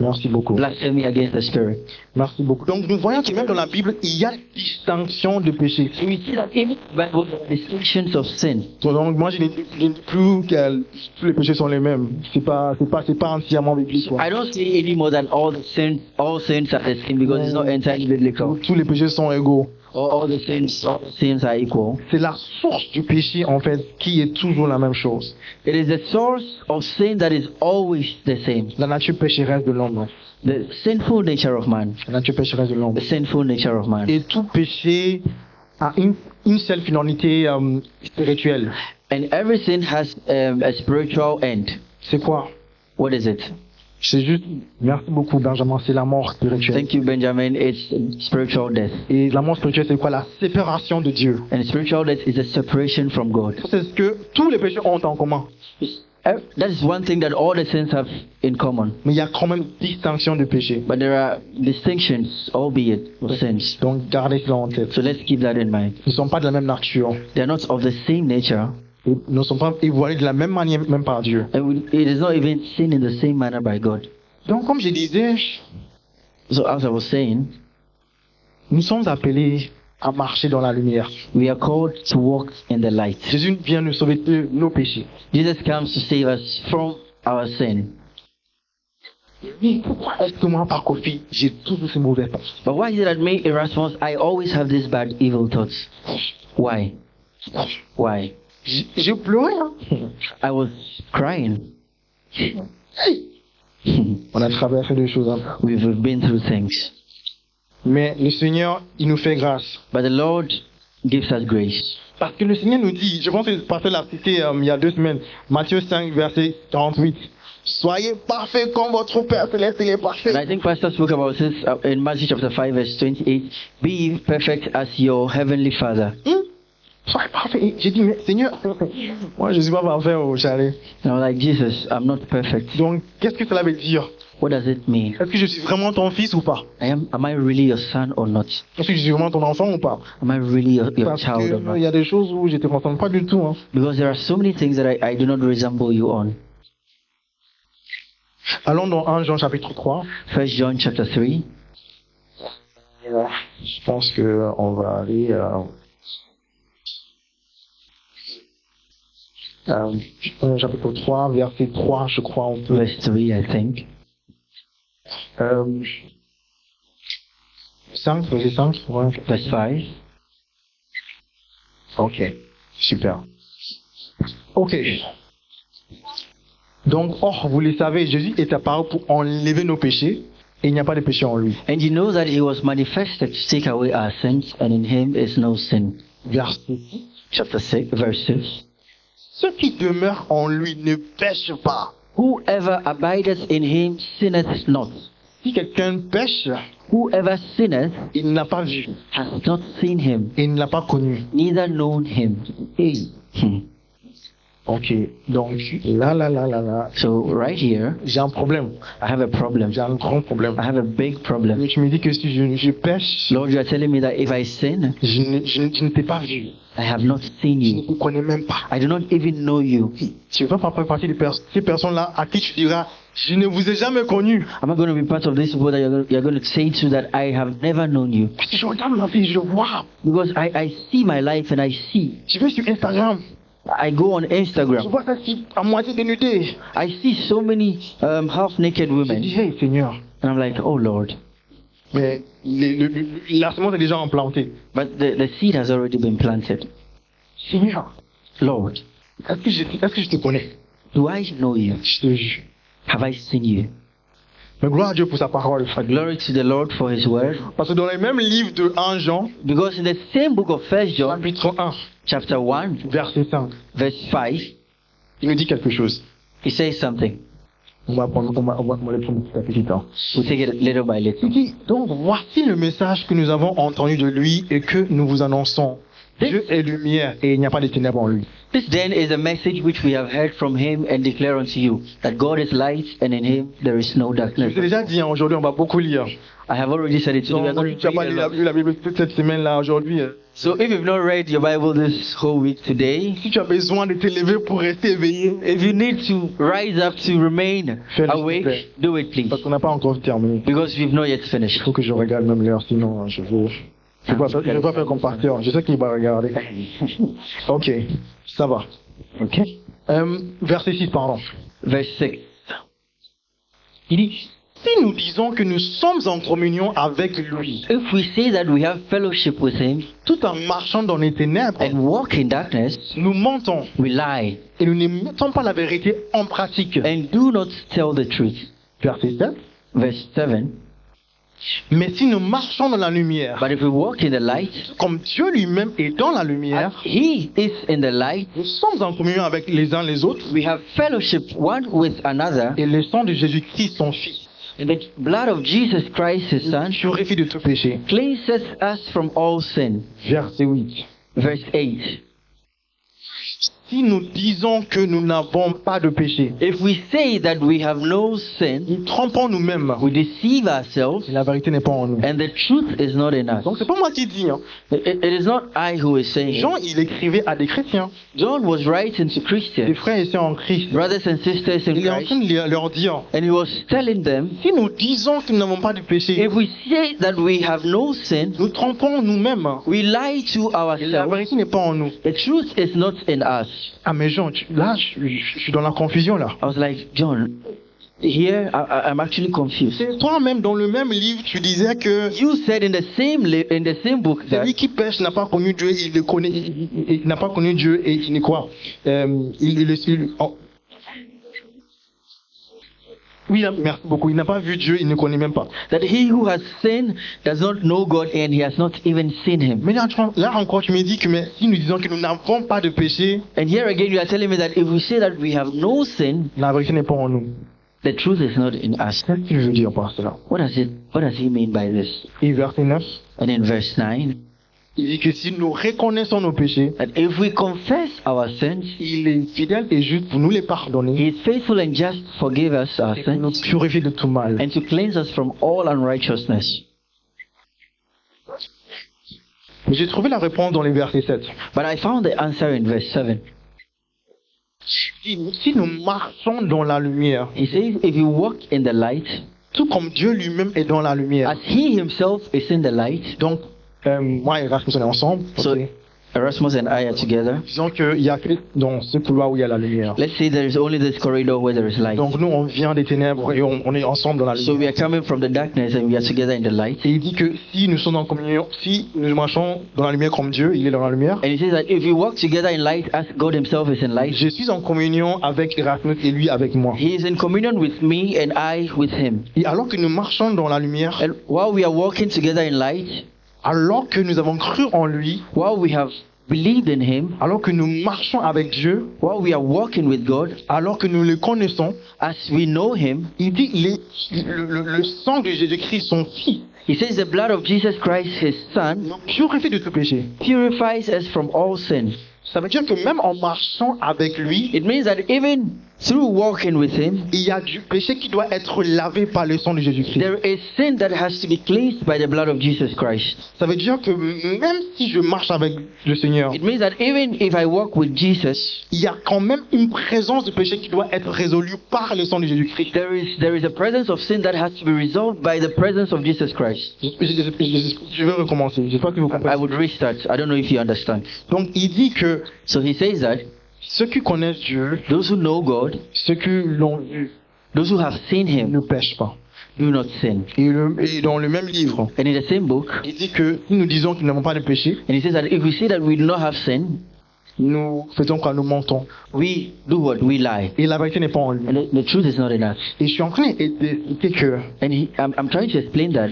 Merci beaucoup. Blasphemy against the Spirit. Merci beaucoup. Donc nous voyons que même dans la Bible, il y a distinction de péché. So we see that even Bible distinctions of sin. Donc moi je ne dis plus que tous les péchés sont les mêmes. C'est pas entièrement biblique. Quoi. I don't say any more than all sins are the same because it's not entirely biblical. Tous les péchés sont égaux. All the sins are equal. C'est la source du péché en fait qui est toujours la même chose. It is the source of sin that is always the same. La nature pécheresse de l'homme. The sinful nature of man. La nature pécheresse de l'homme. The sinful nature of man. Et tout péché a une seule finalité spirituelle. And every sin has a spiritual end. C'est quoi? What is it? C'est juste, merci beaucoup Benjamin, c'est la mort spirituelle. Thank you, Benjamin. It's spiritual death. Et la mort spirituelle c'est quoi? La séparation de Dieu. And spiritual death is a separation from God. C'est ce que tous les péchés ont en commun. That is one thing that all the sins have in common. Mais il y a quand même distinction de péché. But there are distinctions, albeit, of sins. Donc gardez cela en tête. So let's keep that in mind. Ils ne sont pas de la même nature. They are not of the same nature. Ils ne sont pas évolués de la même manière même par Dieu. And it is not even seen in the same manner by God. Donc comme je disais, So as I was saying, nous sommes appelés à marcher dans la lumière. we are called to walk in the light. Jésus vient nous sauver de nos péchés. Jesus comes to save us from our sin. Mais pourquoi est-ce que moi, par Kofi, j'ai toujours ces mauvais pensées? But why is it that me, Erasmus, I always have these bad, evil thoughts? Why? Why? J'ai pleuré, hein? I was crying. On a traversé des choses, hein. We've been through things. Mais le Seigneur, il nous fait grâce. But the Lord gives us grace. Parce que le Seigneur nous dit, je pense que le pasteur l'a cité il y a 2 semaines, Matthieu 5, verset 48. Soyez parfaits comme votre Père céleste il est parfait. And I think Pastor spoke about this in Matthew chapter 5 verse 28. Be perfect as your heavenly Father. Soyez parfaits. Et j'ai dit, mais Seigneur, moi je ne suis pas parfait au chalet. And I was like, Jesus, I'm not perfect. Donc, qu'est-ce que cela veut dire? What does it mean? Est-ce que je suis vraiment ton fils ou pas? Am I really your son or not? Est-ce que je suis vraiment ton enfant ou pas? Am I really your Parce child or qu'il not? y a des choses où je ne te ressemble pas du tout. Hein. Because there are so many things that I do not resemble you on. Allons dans 1 Jean chapitre 3. 1 John chapter 3. Je pense que on va aller chapitre 3, verset 3, je crois. On peut. Verse 3, I think. 5, verset 5. Ouais. Verse 5. Ok, super. Ok. Donc, vous le savez, Jésus est apparu pour enlever nos péchés et il n'y a pas de péché en lui. And you know that he was manifested to take away our sins, and in him is no sin. Verset 6. Chapter 6, verse 6. Ceux qui demeurent en lui ne pêchent pas. Whoever abideth in him sinneth not. Si quelqu'un pêche, Whoever sinneth il n'a pas vu has not seen him, et il ne l'a pas connu. neither known him. Ok, donc là, So right here, j'ai un problème. I have a problem. J'ai un grand problème. I have a big problem. Mais tu me dis que si je pêche, Lord, you are telling me that if I sin, je ne t'ai pas vu. I have not seen Je ne you. te connais même pas. I do not even know you. Tu ne vas pas faire partie de ces personnes-là à qui tu diras, je ne vous ai jamais connu. I'm not going to be part of this people that you're going to say to that I have never known you. Parce que je regarde ma vie, je vois. Because I see my life and I see. Je vais sur Instagram, I go on je Instagram. vois ça à moitié dénudée. I see so many half-naked Je women. dis, hey Seigneur. And I'm like, oh Lord. Mais la semence est déjà implantée. But the seed has already been planted. Seigneur, Lord, est-ce que je te connais? do I know you? Je te jure. Have I seen you? Mais gloire à Dieu pour sa parole. Glory to the Lord for his word. Parce que dans le même livre de 1 Jean, Because in the same book of 1 John, chapitre 1, chapter 1, verset 5, verse 5, il nous dit quelque chose. he says something. On va le prendre petit à petit. Hein. We'll take it little by little. Il dit, donc voici le message que nous avons entendu de lui et que nous vous annonçons. Dieu est lumière et il n'y a pas de ténèbres en lui. This then is a message which we have heard from him and declare unto you, that God is light and in him there is no Je darkness. vous ai déjà dit, hein, aujourd'hui on va beaucoup lire. I have already said it today. We are Donc, going tu to n'as pas read lu a lot. la Bible toute cette semaine-là, aujourd'hui. So if you've not read your Bible this whole week today, Si tu as besoin de t'élever pour rester éveillé, if you need to rise up to remain Fais-le, s'il te plaît. awake, do it please. parce qu'on n'a pas encore terminé. Because we've not yet Il finished. faut que je regarde même l'heure, sinon je vais pas faire comme pasteur. Je sais qu'il va regarder. Ok, ça va. Okay. Verset 6, pardon. Verse 6. Il dit, si nous disons que nous sommes en communion avec lui, If we say that we have fellowship with him tout en marchant dans les ténèbres, and walk in darkness, nous mentons we lie et nous ne mettons pas la vérité en pratique. and do not tell the truth. Verset 7. Verse 7. Mais si nous marchons dans la lumière, But if we walk in the light, comme Dieu lui-même est dans la as lumière, he is in the light, nous sommes en communion avec les uns les autres we have fellowship one with another, et le sang de Jésus-Christ, son Fils, and the blood of Jesus Christ, his son, purifie de tout péché. cleanses us from all sin. Verset 8. Verse 8. Si nous disons que nous n'avons pas de péché, If we say that we have no sin, nous trompons nous-mêmes we deceive ourselves, et la vérité n'est pas en nous. and the truth is not in us. Donc c'est pas moi qui dis. Hein. It is not I who is saying Jean, it. il écrivait à des chrétiens, John was writing to des Christians, frères et sœurs en Christ. brothers and sisters in Il est en Christ, train de leur dire, and he was telling them, si nous disons que nous n'avons pas de péché, if we say that we have no sin, nous trompons nous-mêmes we lie to et la ourselves. vérité n'est pas en nous. The truth is not in us. Ah mais Jean, là je suis dans la confusion là. I was like, John, here I'm actually confused. C'est toi-même dans le même livre, tu disais que You said in the same book that celui qui pêche n'a pas connu Dieu, il le connaît, il n'a pas connu Dieu et il n'est quoi il le suit. Oh. Oui, merci beaucoup. Il n'a pas vu Dieu, il ne connaît même pas. that he who has sinned does not know God and he has not even seen him. Mais là encore, tu me dis que mais, si nous disons que nous n'avons pas de péché, And here again you are telling me that if we say that we have no sin, la vérité n'est pas en nous. the truth is not in us. Qu'est-ce qu'il veut dire par cela? What does he mean by this? Et verset 9, And in verse 9, il dit que si nous reconnaissons nos péchés, that if we confess our sins, il est fidèle et juste pour nous les pardonner he is faithful and just to forgive us our et pour nous sins purifier de tout mal. and to cleanse us from all unrighteousness. J'ai trouvé la réponse dans les versets 7. But I found the answer in verse 7. Si nous marchons dans la lumière, He says, if you walk in the light, tout comme Dieu lui-même est dans la lumière. as he himself is in the light, Donc, moi et Erasmus, on est ensemble. so Ok. Erasmus and I are together. Disons qu'il y a que dans ce couloir où il y a la lumière. Let's say there is only this corridor where there is light. Donc nous, on vient des ténèbres et on est ensemble dans la So lumière. we are coming from the darkness and we are together in the light. Et il dit que si nous sommes en communion, si nous marchons dans la lumière comme Dieu, il est dans la lumière. And he says that if you walk together in light as God himself is in light, Je suis en communion avec Erasmus et lui avec moi. he is in communion with me and I with him. Et alors que nous marchons dans la lumière, And while we are walking together in light, alors que nous avons cru en lui, while we have believed in him, alors que nous marchons avec Dieu, while we are walking with God, alors que nous le connaissons, as we know him, il dit le sang de Jésus-Christ, son Fils, he says the blood of Jesus Christ, his son, nous purifie de tout péché. purifies us from all sin. Ça veut dire que même en marchant avec lui, It means that even through walking with him, il y a du péché qui doit être lavé par le sang de Jésus-Christ. there is sin that has to be cleansed by the blood of Jesus Christ. Ça veut dire que même si je marche avec le Seigneur, It means that even if I walk with Jesus, il y a quand même une présence de péché qui doit être résolue par le sang de Jésus-Christ. there is a presence of sin that has to be resolved by the presence of Jesus Christ. Je vais recommencer. J'espère que vous I comprenez. would restart. I don't know if you understand. Donc il dit que So he says that ceux qui connaissent Dieu, those who know God, ceux qui l'ont vu, those who have seen ne him, pêchent pas. do not sin. Et dans le même livre, And in the same book, il dit que si nous disons que nous n'avons pas de péché, and he says that if we say that we do not have sin, nous faisons quoi? Nous mentons. we do what? We lie. Et la vérité n'est pas en lui. And the truth is not in us. Et je suis en train d'expliquer que And I'm trying to explain that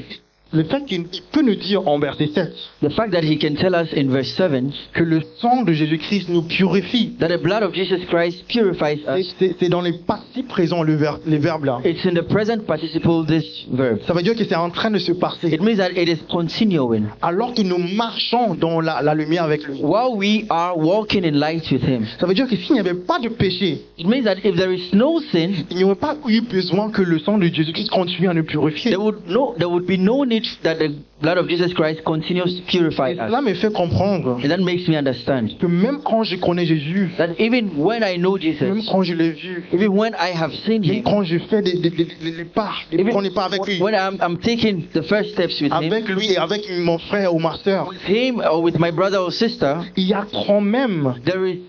le fait qu'il peut nous dire en verset 7 the fact that he can tell us in verse 7 que le sang de Jésus-Christ nous purifie. that the blood of Jesus Christ purifies us, C'est dans les participes présents, les verbes là. it's in the present participle, this verb. Ça veut dire que c'est en train de se passer. It means that it is continuing. Alors que nous marchons dans la lumière avec lui. While we are walking in light with him. Ça veut dire que s'il n'y avait pas de péché, It means that if there is no sin, il n'y aurait pas eu besoin que le sang de Jésus-Christ continue à nous purifier. there would be no need that the blood of Jesus Christ continues to purify Et us. cela me fait comprendre And that makes me understand que même quand je connais Jésus, that even when I know même Jesus, quand je l'ai vu, even when I have seen même him, quand je fais les pas, les even premiers pas avec lui, when I'm taking the first steps with him, avec lui et avec mon frère ou ma sœur, with him or with my brother or sister, il y a quand même there is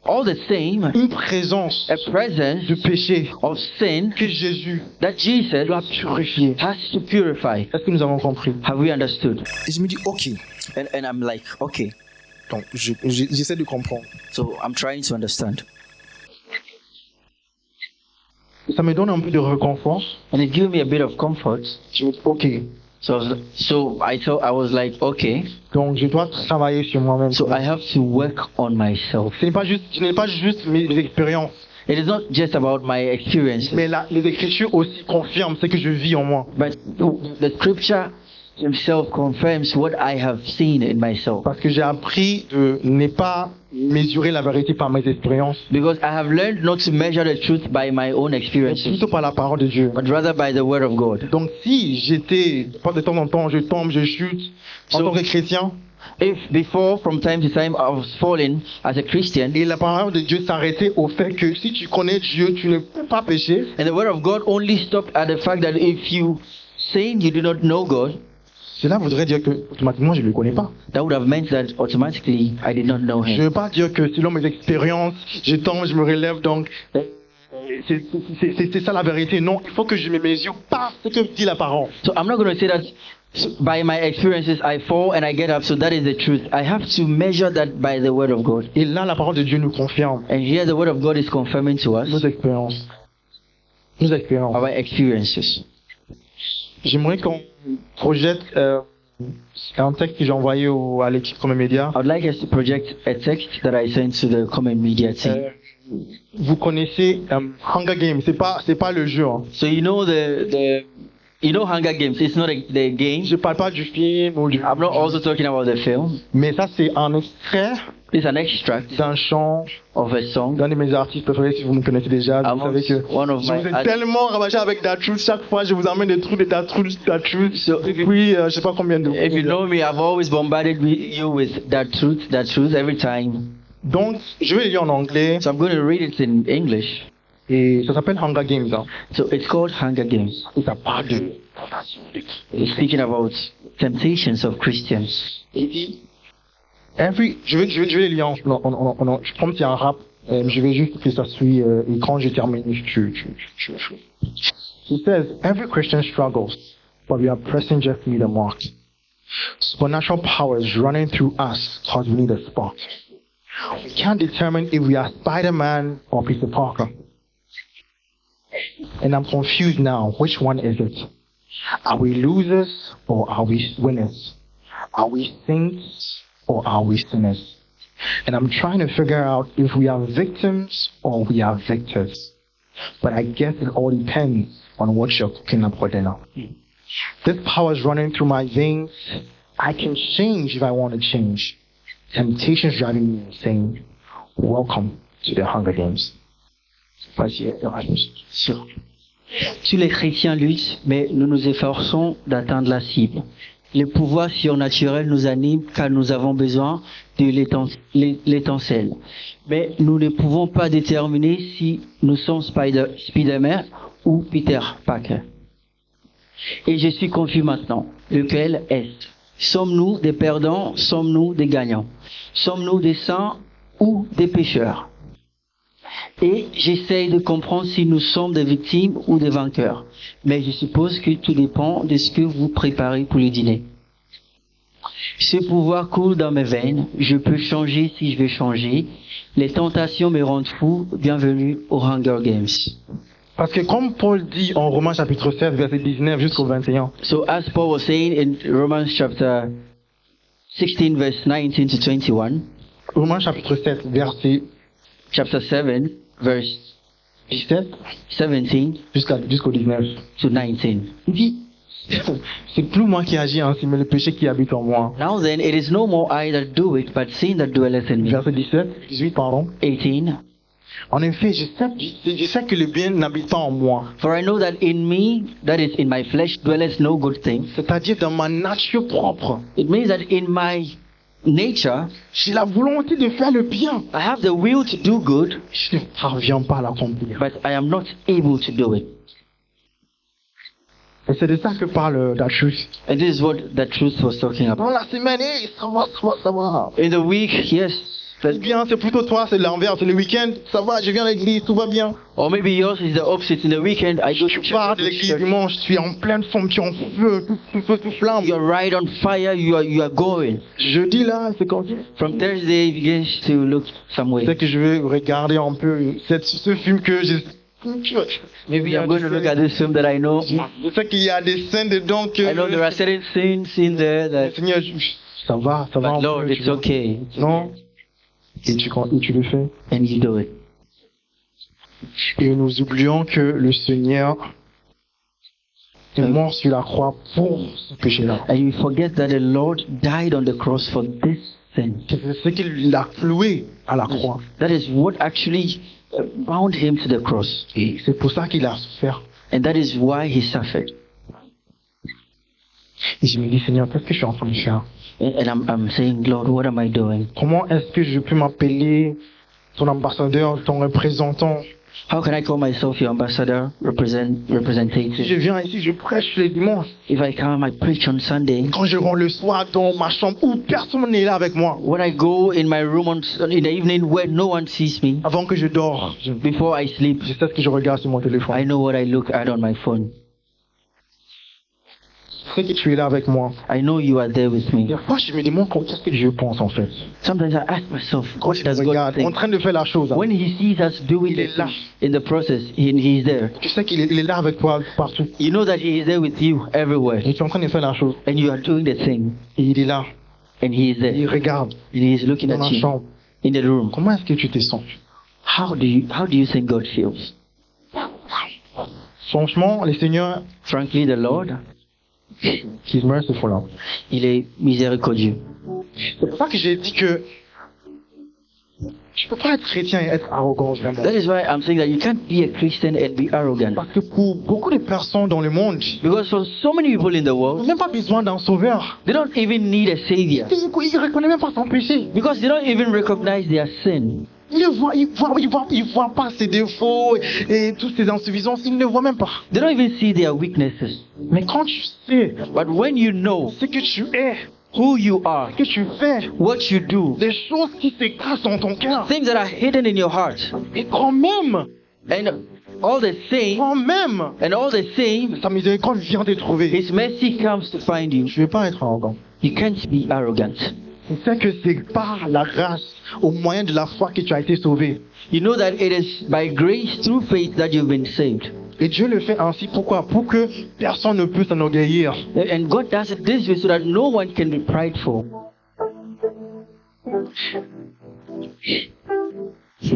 all the same une présence a presence de péché of sin que Jésus that Jesus doit purifier. has to purify. Est-ce que nous avons compris? Have we understood? Et je me dis, ok. And I'm like, okay, Donc, j'essaie de comprendre. so I'm trying to understand. Ça me donne un peu de réconfort. And it gave me a bit of comfort. Je me dis, ok, So I thought, I was like, okay, donc je dois travailler sur moi-même. so I have to work on myself. Ce n'est pas juste mes expériences, It is not just about my experience, mais les Écritures aussi confirment ce que je vis en moi. but the scripture himself confirms what I have seen in myself. Parce que j'ai appris de ne pas mesurer la vérité par mes expériences, Because I have learned not to measure the truth by my own mais experiences, plutôt par la parole de Dieu. but rather by the word of God. Donc si j'étais, pas de temps en temps, je tombe, je chute, en So- tant que chrétien, If before, from time to time, I was falling as a Christian, et la parole de Dieu s'arrêtait au fait que si tu connais Dieu, tu ne peux pas pécher, and the word of God only stopped at the fact that if you sin, you do not know God, cela voudrait dire que automatiquement je ne le connais pas. that would have meant that automatically I did not know Je ne Him. veux pas dire que selon mes expériences, je tombe, je me relève, donc c'est ça la vérité. Non, il faut que je me mesure par ce que dit la parole. So I'm not going to say that by my experiences I fall and I get up, so that is the truth. I have to measure that by the word of God. Et là, la parole de Dieu nous confirme And here the word of God is confirming to us nos expériences. Nos expériences. our experiences. J'aimerais qu'on projette un texte que j'ai envoyé à l'équipe comme média. I would like us to project a text that I sent to the common media team. Vous connaissez Hunger Games, c'est pas le jeu. Hein. So you know Hunger Games. It's not the game. Je parle pas du film ou du. I'm not also talking about the film. Mais ça c'est un extrait It's an extract d'un chant of a song. d'un de mes artistes préférés. Si vous me connaissez déjà, vous Amongst savez que one of je vous my ai tellement rabâché avec Da Truth. Chaque fois, je vous amène des trucs de Da Truth. So if you, Puis je sais pas combien de. if you know me, I've always bombarded you with that truth every time. Donc, je vais le lire en anglais So I'm going to read it in English. et ça s'appelle Hunger Games. Hein. So it's called Hunger Games. Et ça parle de. It's speaking about temptations of Christians. Il dit, je vais le lire je prends qu'il y a un rap, je vais juste que ça suit, et quand je termine, He says, every Christian struggles, but we are pressing just to meet the mark. Supernatural power is running through us because we need a spark. We can't determine if we are Spider-Man or Peter Parker. And I'm confused now, which one is it? Are we losers or are we winners? Are we saints or are we sinners? And I'm trying to figure out if we are victims or we are victors. But I guess it all depends on what you're cooking up for dinner. This power is running through my veins. I can change if I want to change. Temptation is driving me insane. Welcome to the Hunger Games. Vas-y, Erasmus. Tous les chrétiens luttent, mais nous nous efforçons d'atteindre la cible. Le pouvoir surnaturel nous anime car nous avons besoin de l'étincelle. Mais nous ne pouvons pas déterminer si nous sommes Spider-Man ou Peter Parker. Et je suis confus maintenant. Lequel est-ce? Sommes-nous des perdants? Sommes-nous des gagnants? Sommes-nous des saints ou des pécheurs? Et j'essaye de comprendre si nous sommes des victimes ou des vainqueurs. Mais je suppose que tout dépend de ce que vous préparez pour le dîner. Ce pouvoir coule dans mes veines. Je peux changer si je veux changer. Les tentations me rendent fou. Bienvenue au Hunger Games. Parce que comme Paul dit en Romains chapitre 7, verset 19 jusqu'au 21, So as Paul was saying in Romans chapter 16 verse 19 to 21, Romains chapitre 7, verset chapter 7 verse 17 17 jusqu'au 19, to 19. il dit, c'est plus moi qui agis ainsi, mais le péché qui habite en moi. Now then, it is no more I that do it, but sin that dwelleth in me. Verset 18, pardon. 18. En effet, je sais que le bien n'habite pas en moi. For I know that in me, that is in my flesh, dwelleth no good thing. C'est-à-dire dans ma nature propre. It means that in my nature, J'ai la volonté de faire le bien. I have the will to do good, Je ne parviens pas à l'accomplir. but I am not able to do it. Et c'est de ça que parle la truth. And this is what the truth was talking about. Dans la semaine, ça va. In the week, yes. C'est bien, c'est plutôt toi, c'est l'envers, c'est le week-end, ça va, je viens à l'église, tout va bien. Or maybe yours is the opposite. In the weekend, I go to Tu pars de l'église dimanche, tu es en pleine forme, tu es en feu, tout flamme. You're right on fire. You are going. Jeudi là, c'est quand From Thursday, you begin to look somewhere. c'est que je vais regarder un peu ce film que j'ai. Maybe I'm going to look at this film that I know. Je sais qu'il y a des scènes dedans que. I know there are certain scenes in there that. Seigneur, ça va But un Lord, peu, it's tu vois. okay. Non. Et tu le fais. And you do it. Et nous oublions que le Seigneur est mort sur la croix pour ce péché-là. And you forget that the Lord died on the cross for this sin. C'est ce qu'il a cloué à la croix. That is what actually bound him to the cross. Et c'est pour ça qu'il a souffert. And that is why he suffered. Et je me dis, Seigneur, qu'est-ce que je suis en train de faire? And I'm saying, Lord, what am I doing? Comment est-ce que je peux m'appeler ton ambassadeur, ton représentant? How can I call myself your ambassador, Si je representative? viens ici, je prêche les dimanches. If I come, I preach on Sunday. Quand je rentre le soir dans ma chambre où personne n'est là avec moi, When I go in my room in the evening where no one sees me, avant que je dors, before I sleep, je sais ce que je regarde sur mon téléphone. I know what I look at on my phone. Je sais que tu es là avec moi. I know you are there with me. Des fois, je me demande qu'est-ce que Dieu pense en fait. Sometimes I ask myself, Quand what je does God regarde, en think? train de faire la chose, When He sees us doing Il est it là. in the process, He's there. tu sais qu'il est là avec toi partout. You know that He is there with you everywhere, Et tu es en train de faire la chose. and you are doing the thing, Et il est là. and He is Il there, regarde and He is looking dans at la you chambre. in the room. Comment est-ce que tu te sens? How do you think God feels? Franchement, le Seigneur, Frankly, the Lord, He's merciful. Il est miséricordieux. C'est pour ça que j'ai dit que tu peux pas être chrétien et être arrogant vraiment. That is why I'm saying that you can't be a Christian and be arrogant. Parce que pour beaucoup de personnes dans le monde, Because for so many people in the ils n'ont world, même pas besoin d'un sauveur. they don't even need a savior. Ils ne reconnaissent même pas son péché. Because they don't even recognize their sin. Ils voient pas ses défauts et toutes ses insuffisances. Ils ne voient même pas. They don't even see their weaknesses. Mais quand tu sais But when you know ce que tu es, who you are, ce que tu fais, what you do, les choses qui se cachent dans ton cœur, things that are hidden in your heart, et quand même, and all the same, sa miséricorde vient te trouver. His mercy comes to find you. Je ne vais pas être arrogant. You can't be arrogant. Tu sais que c'est par la grâce, au moyen de la foi que tu as été sauvé. You know that it is by grace through faith that you've been saved. Et Dieu le fait ainsi, pourquoi? Pour que personne ne puisse s'enorgueillir. And God does it this way so that no one can be prideful.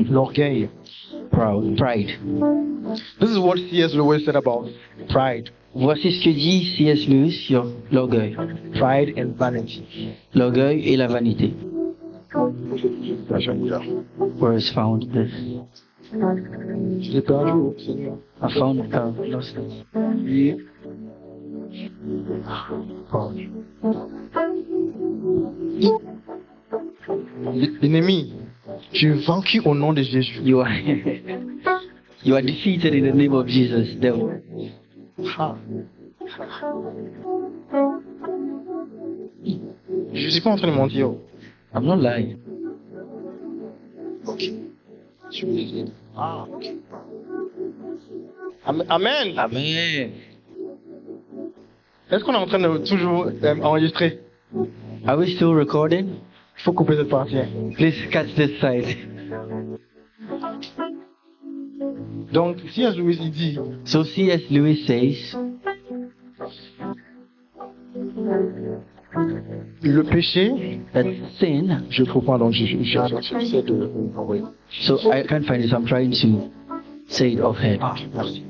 L'orgueil. Pride. This is what C.S. Lewis said about pride. Voici ce que dit C.S. Lewis sur l'orgueil. Pride and vanity. L'orgueil et la vanité. Ça, j'aime bien. Where is found this? Je l'ai perdu, Seigneur. I found lost it. L'ennemi, tu es vaincu au nom de Jésus. You are you are defeated in the name of Jesus, devil. Je suis pas en train de mentir. I'm not lying. Ok. Ok. Amen. Amen. Est-ce qu'on est en train de toujours enregistrer? Are we still recording? Il faut couper cette partie. Please catch this side. Donc, C.S. Lewis, il dit, So C.S. Lewis says, le péché, that sin, je trouve pas, donc j'essaie de... oui. so I can't find it, so I'm trying to say it offhand. Ah, merci.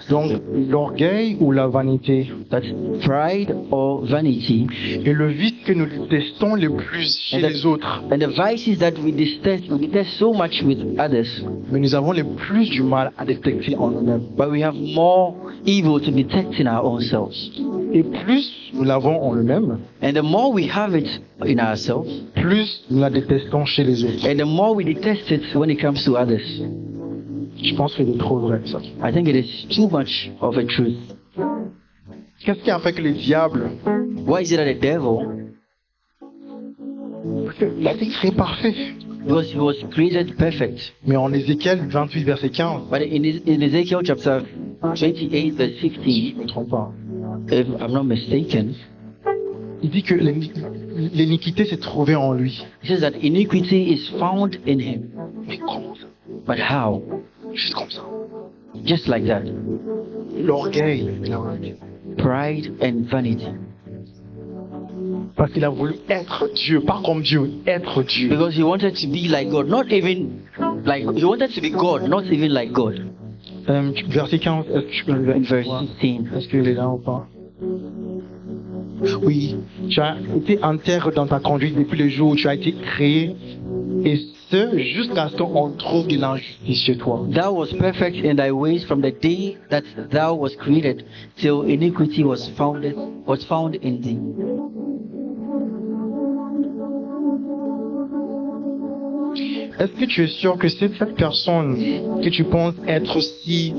Donc, l'orgueil ou la vanité That's pride or vanity, est le vice que nous détestons le plus chez les autres. and the vices that we detest so much with others, Mais nous avons le plus du mal à détecter en nous-mêmes. but we have more evil to detect in our own selves. Et plus nous l'avons en nous-mêmes, And the more we have it in ourselves, plus nous la détestons chez les autres. and the more we detest it when it comes to others. Je pense que c'est trop vrai, ça. I think it is too much of a truth. Qu'est-ce qui a fait que les diables... Why is it that the devil, Parce qu'il a été créé parfait. because he was created perfect, Mais en Ézéchiel 28, verset 15, but in Ezekiel chapter 28 verse 15, je ne me trompe pas, if I'm not mistaken, il dit que l'iniquité s'est trouvée en lui. it says that iniquity is found in him. Mais comment ça? But how? Juste comme ça. Just like that. L'orgueil, la vanité. Pride and vanity. Parce qu'il a voulu être Dieu, pas comme Dieu, être Dieu. Because he wanted to be like God, not even like, he wanted to be God, not even like God. Verset 15, est-ce que tu peux le In verse voir? 16. Est-ce qu'il est là ou pas? Oui, tu as été intègre dans ta conduite depuis le jour où tu as été créé, et ce, jusqu'à ce qu'on trouve de l'injustice chez toi. Thou was perfect in thy ways from the day that thou was created, till iniquity was found in thee. Est-ce que tu es sûr que c'est cette personne que tu penses être si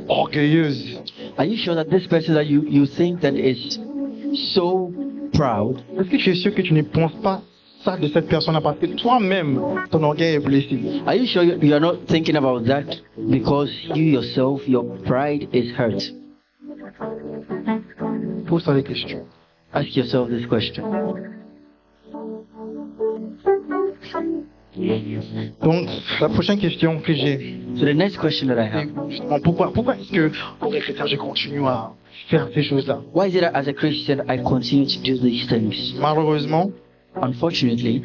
orgueilleuse? Are you sure that this person that you think that is so proud, Est-ce que tu es sûr que tu ne penses pas ça de cette personne-là parce que toi-même, ton orgueil est blessé? are you sure you are not thinking about that because you yourself, your pride is hurt? Pose-toi des questions. Ask yourself this question. Donc, la prochaine question que j'ai, So the next question that I c'est have, justement pourquoi est-ce que, en tant que chrétien, je continue à faire ces choses-là? why is it that as a Christian I continue to do these things? Malheureusement, Unfortunately,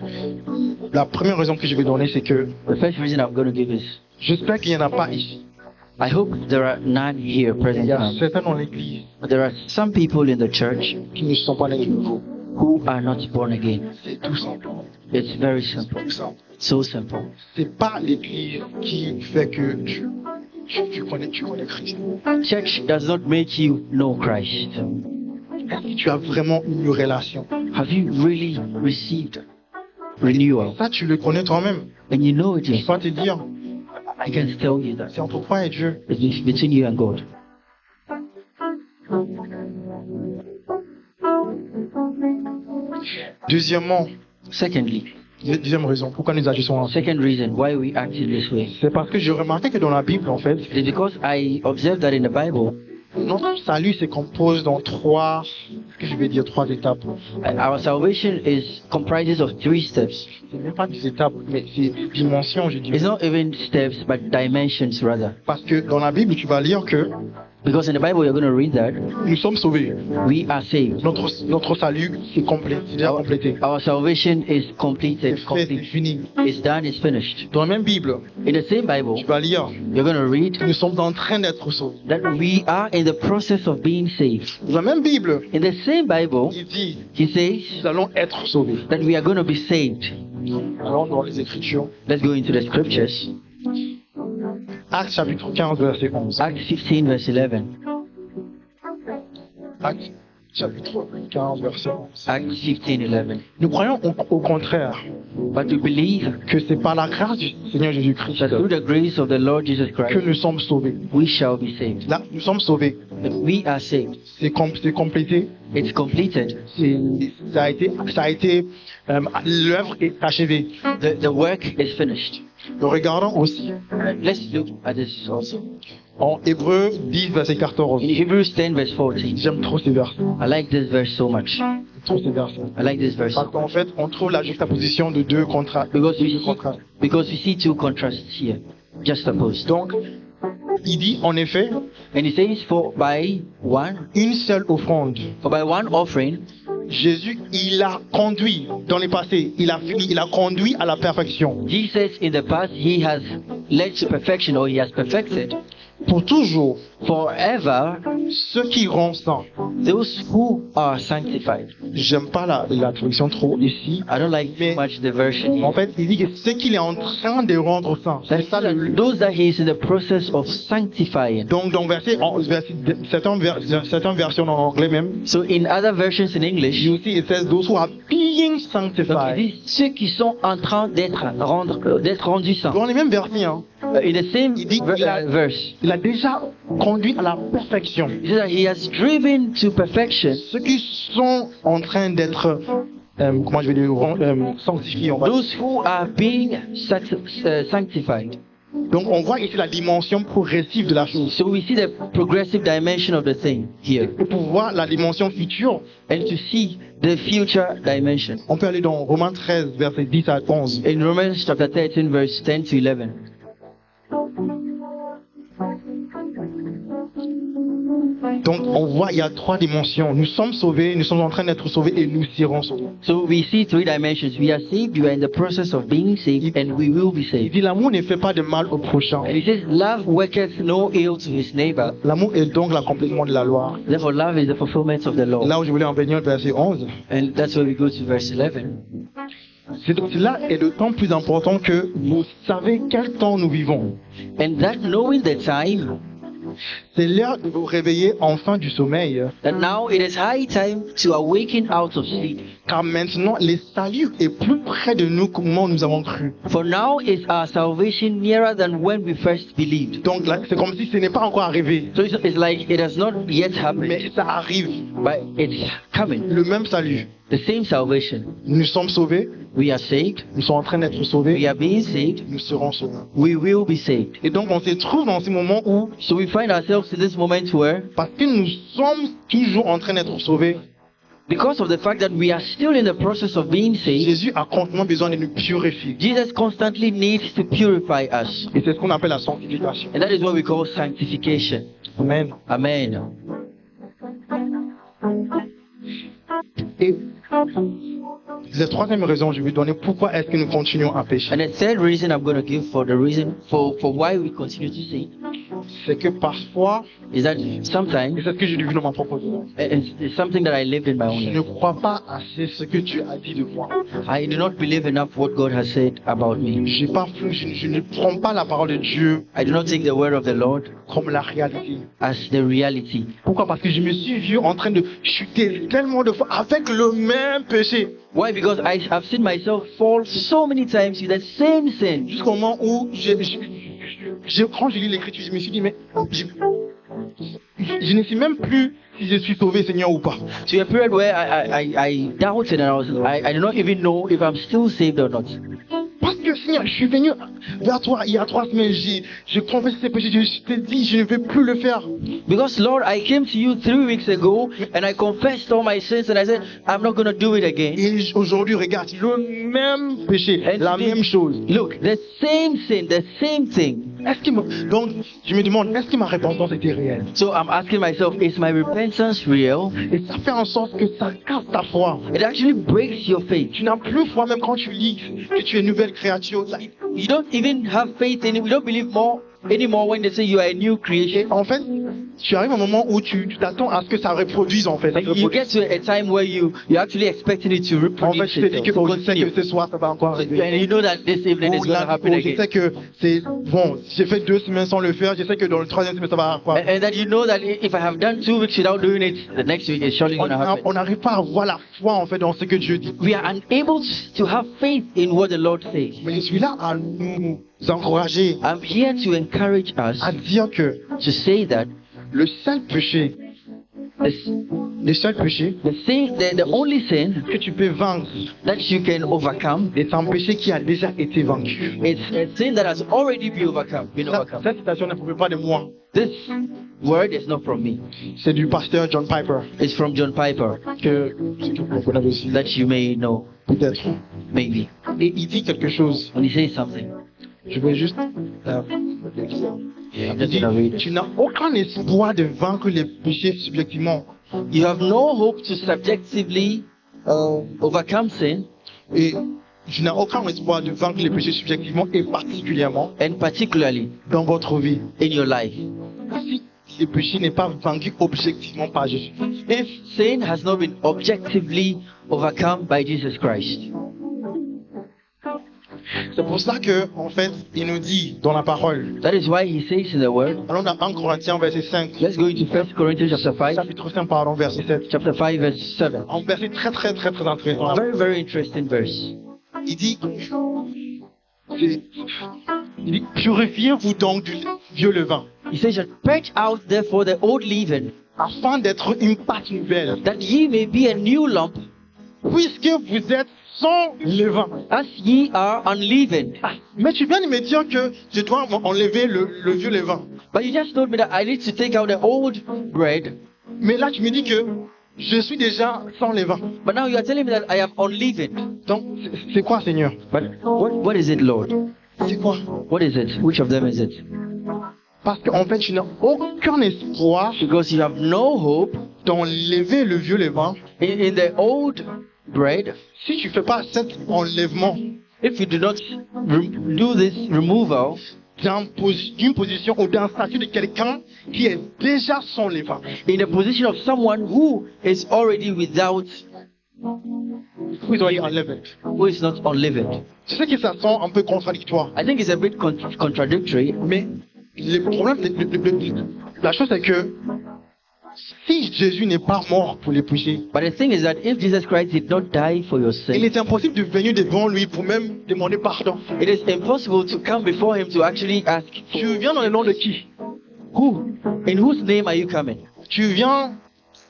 la première raison que je vais donner, c'est que the first reason I'm going to give is, j'espère qu'il n'y en a pas ici. I hope there are none here Il present y a now, certains dans l'église but there are some people in the church qui ne sont pas nés de nouveau. who are not born again. C'est tout simple. It's very simple. Tout simple. So simple. C'est pas l'église qui fait que tu connais Christ. Church does not make you know Christ. Est-ce que tu as vraiment une relation? Have you really received renewal? Ça, tu le connais toi-même. And you know it Je is. peux te dire, I can tell you that. c'est entre toi et Dieu. It's between you and God. Deuxièmement, Secondly, deuxième raison, pourquoi nous agissons ainsi? second reason why we act in this way C'est parce que j'ai remarqué que dans la Bible, en fait, is because I observed that in the Bible, notre salut se compose dans trois étapes. our salvation is comprises of 3 steps. C'est même pas des étapes, mais c'est des dimensions, je It's dirais. not even steps, but dimensions rather. Parce que dans la Bible, tu vas lire que Because in the Bible, you're going to read that nous sommes sauvés. we are saved. Notre salut, c'est complet, c'est déjà complété. Our salvation is C'est completed, fait, c'est complete. fini. It's done, it's finished. Dans la même Bible, In the same Bible, tu vas lire you're going to read que nous sommes en train d'être sauvés. that we are in the process of being saved. Dans la même Bible, In the same Bible, il dit he says nous allons être sauvés. that we are going to be saved. Allons dans les Écritures. Let's go into the scriptures. Actes chapitre 15, verset 11. Acts 15, verse 11. Actes chapitre 15, verset 11. Acts 15, 11. Nous croyons au contraire But we believe que c'est par la grâce du Seigneur Jésus-Christ that through the grace of the Lord Jesus que Christ, nous sommes sauvés. we shall be saved. Là, nous sommes sauvés. That we are saved. C'est complété. It's completed. Ça a été l'œuvre est achevée. The work is finished. Nous regardons aussi Let's look at this also. en Hébreux 10, verset 14. In Hebrews 10, verse 14. J'aime trop ces versets. I like this verse so much. J'aime trop ces versets. I like this verse. Parce qu'en fait, on trouve la juxtaposition de deux contrastes. Because Deux contrastes. we see 2 contrasts here, juxtaposed. Donc, Il dit en effet, And he says, for by une seule offrande. one offering, Jésus, il a conduit dans le passé, il a conduit à la perfection. Jesus in the past, he has led to perfection, or he has perfected Pour toujours, forever ceux qui rendent saints. those who are sanctified. J'aime pas la traduction trop ici. I don't like Mais- too much the version. En fait, il dit que ceux qu'il est en train de rendre saints. C'est ça le. Those that he is in the process of sanctifying. Donc, dans certaines versions en anglais même, So in other versions in English, il aussi it says those who are being donc il sanctified. dit ceux qui sont en train d'être rendus saints. Dans les mêmes versions, In the same Il dit qu'il a- verse, il a déjà conduit à la perfection. he says that he has driven to perfection Ceux qui sont en train d'être, comment je vais dire, sanctifiés. On va dire. those who are being sanctified. Donc, on voit ici la dimension progressive de la chose. So we see the progressive dimension of the thing here, Et pour voir la dimension future, and to see the future dimension. on peut aller dans Romains 13, versets 10 à 11. In Romans chapter 13, verse 10 to 11. Donc, on voit, il y a trois dimensions. Nous sommes sauvés, nous sommes en train d'être sauvés et nous serons sauvés. So we see three dimensions. We are saved, we are in the process of being saved, and we will be Il saved. dit, l'amour ne fait pas de mal au prochain. And he says, love worketh no ill to his neighbor. L'amour est donc l'accomplissement de la loi. Therefore, love is the fulfillment of the law. Là où je voulais en venir, verset 11. And that's where we go to verse 11. Cela est d'autant plus important que vous savez quel temps nous vivons. And that knowing the time, C'est l'heure de vous réveiller enfin du sommeil. that now it is high time to awaken out of sleep. Car maintenant, le salut est plus près de nous qu'au moment où nous avons cru. For now is our salvation nearer than when we first believed. Donc là, c'est comme si ce n'est pas encore arrivé. So it's like it has not yet happened, Mais ça arrive. but it's coming. Le même salut. The same salvation. Nous sommes sauvés. We are saved. Nous sommes en train d'être We sauvés. are being saved. Nous serons sauvés. We will be saved. Et donc, on se trouve dans ce moment où, So we find ourselves in this moment where, parce que nous sommes toujours en train d'être sauvés, because of the fact that we are still in the process of being saved, Jésus a constamment besoin de nous purifier. Jesus constantly needs to purify us. Et c'est ce qu'on appelle la sanctification. And that is what we call sanctification. Amen. Amen. Et la troisième raison, je vais donner pourquoi est-ce que nous continuons à pécher. And the third reason I'm going to give for the reason for why we continue to sin C'est que parfois, is that et sometimes, c'est ce que j'ai vu dans ma propre vie, it's something that I lived in my own je ne life. crois pas assez ce que tu as dit de moi. I do not believe enough what God has said about me. Je ne prends pas la parole de Dieu I do not take the word of the Lord comme la réalité. as the reality. Pourquoi? Parce que je me suis vu en train de chuter tellement de fois avec le même péché. Why? Because I have seen myself fall so many times with the same sin. Jusqu'au moment où, quand je lis l'écriture, je me suis dit, mais je ne sais même plus si je suis sauvé, Seigneur, ou pas. To a period where I doubted and I do not even know if I'm still saved or not. Parce que, Seigneur, je suis venu vers toi il y a 3 semaines, j'ai confessé ces péchés, je t'ai dit, je ne vais plus le faire. Because Lord, I came to you 3 weeks ago and I confessed all my sins and I said, I'm not going to do it again. Et aujourd'hui, regarde, le même péché, And la today, même chose. Look, the same sin, the same thing. Donc, je me demande, est-ce que ma repentance était réelle? So I'm asking myself, is my repentance real? Et ça fait en sorte que ça casse ta foi. It actually breaks your faith. Tu n'as plus foi même quand tu lis que tu es une nouvelle créature. You don't even have faith in it. We don't believe more anymore when they say you are a new creation. En fait, tu arrives à un moment où tu t'attends à ce que ça reproduise en fait. You get to a time where you're actually expecting it to En fait, reproduce je te dis que itself, to je sais que continue. ce soir ça va encore arriver. And you know that this evening is Ou going to là, happen je sais again. que c'est bon. J'ai fait 2 semaines sans le faire. Je sais que dans le 3e semaine ça va encore. And that you know that if I have done 2 weeks without doing it, the next week is surely going to happen. On n'arrive pas à avoir la foi en fait dans ce que Dieu dit. We are unable to have faith in what the Lord says. Mais je suis là à nous encourager, I'm here to encourage us à dire que to say that le seul péché, the only sin que tu peux vaincre that you can overcome, est un péché qui a déjà été vaincu. it's a sin that has already been overcome. Cette citation ne provient pas de moi. This word is not from me. C'est du pasteur John Piper It's from John Piper, que vous connaissez aussi, that you may know, peut-être. maybe. Et il dit quelque chose. And he says something. Je vais juste I'm Il just dit, gonna read it. tu n'as aucun espoir de vaincre les péchés subjectivement. You have no hope to subjectively overcome sin, Et tu n'as aucun espoir de vaincre les péchés subjectivement et particulièrement and particularly dans votre vie. in your life. Si le péché n'est pas vaincu objectivement par Jésus. If sin has not been objectively overcome by Jesus Christ. C'est pour ça que, en fait, il nous dit dans la parole. That is why he says in the word. Allons dans 1 Corinthiens verset 5. Let's go into 1 Corinthians chapter 5. Chapitre 5, pardon, verset 7. Chapter 5 verse 7. Un verset très intéressant. Very, very interesting verse. Il dit, purifiez-vous donc du vieux levain, He says, purge out therefore the old leaven, afin d'être une pâte nouvelle, that ye may be a new lump, puisque vous êtes sans levain. as ye are unleavened. Mais tu viens de me dire que je dois enlever le vieux levain. But you just told me that I need to take out the old bread. Mais là, tu me dis que je suis déjà sans levain. But now you are telling me that I am unleavened. Donc, c'est quoi, Seigneur? But what is it, Lord? C'est quoi? What is it? Which of them is it? Parce qu'en fait, tu n'as aucun espoir Because you have no hope d'enlever le vieux levain in the old bread si tu ne fais pas cet enlèvement if you do not do this removal d'une position ou d'un statut de quelqu'un qui est déjà sans levain. in the position of someone who is already without, Who is already unleavened. who is not unleavened. Je sais que ça sent un peu contradictoire, I think it's a bit contradictory. mais le problème, la chose c'est que si Jésus n'est pas mort pour les péchés, But the thing is that if Jesus Christ did not die for your il sin, est impossible de venir devant lui pour même demander pardon. it is impossible to come before him to actually ask, Tu viens dans le nom de qui? who? In whose name are you coming? Tu viens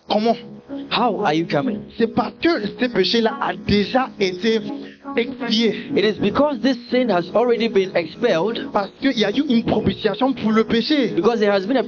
comment? How are you coming? C'est parce que ce péché-là a déjà été expié. It is because this sin has already been expelled, Parce qu'il y a eu une propitiation pour le péché. because there has been a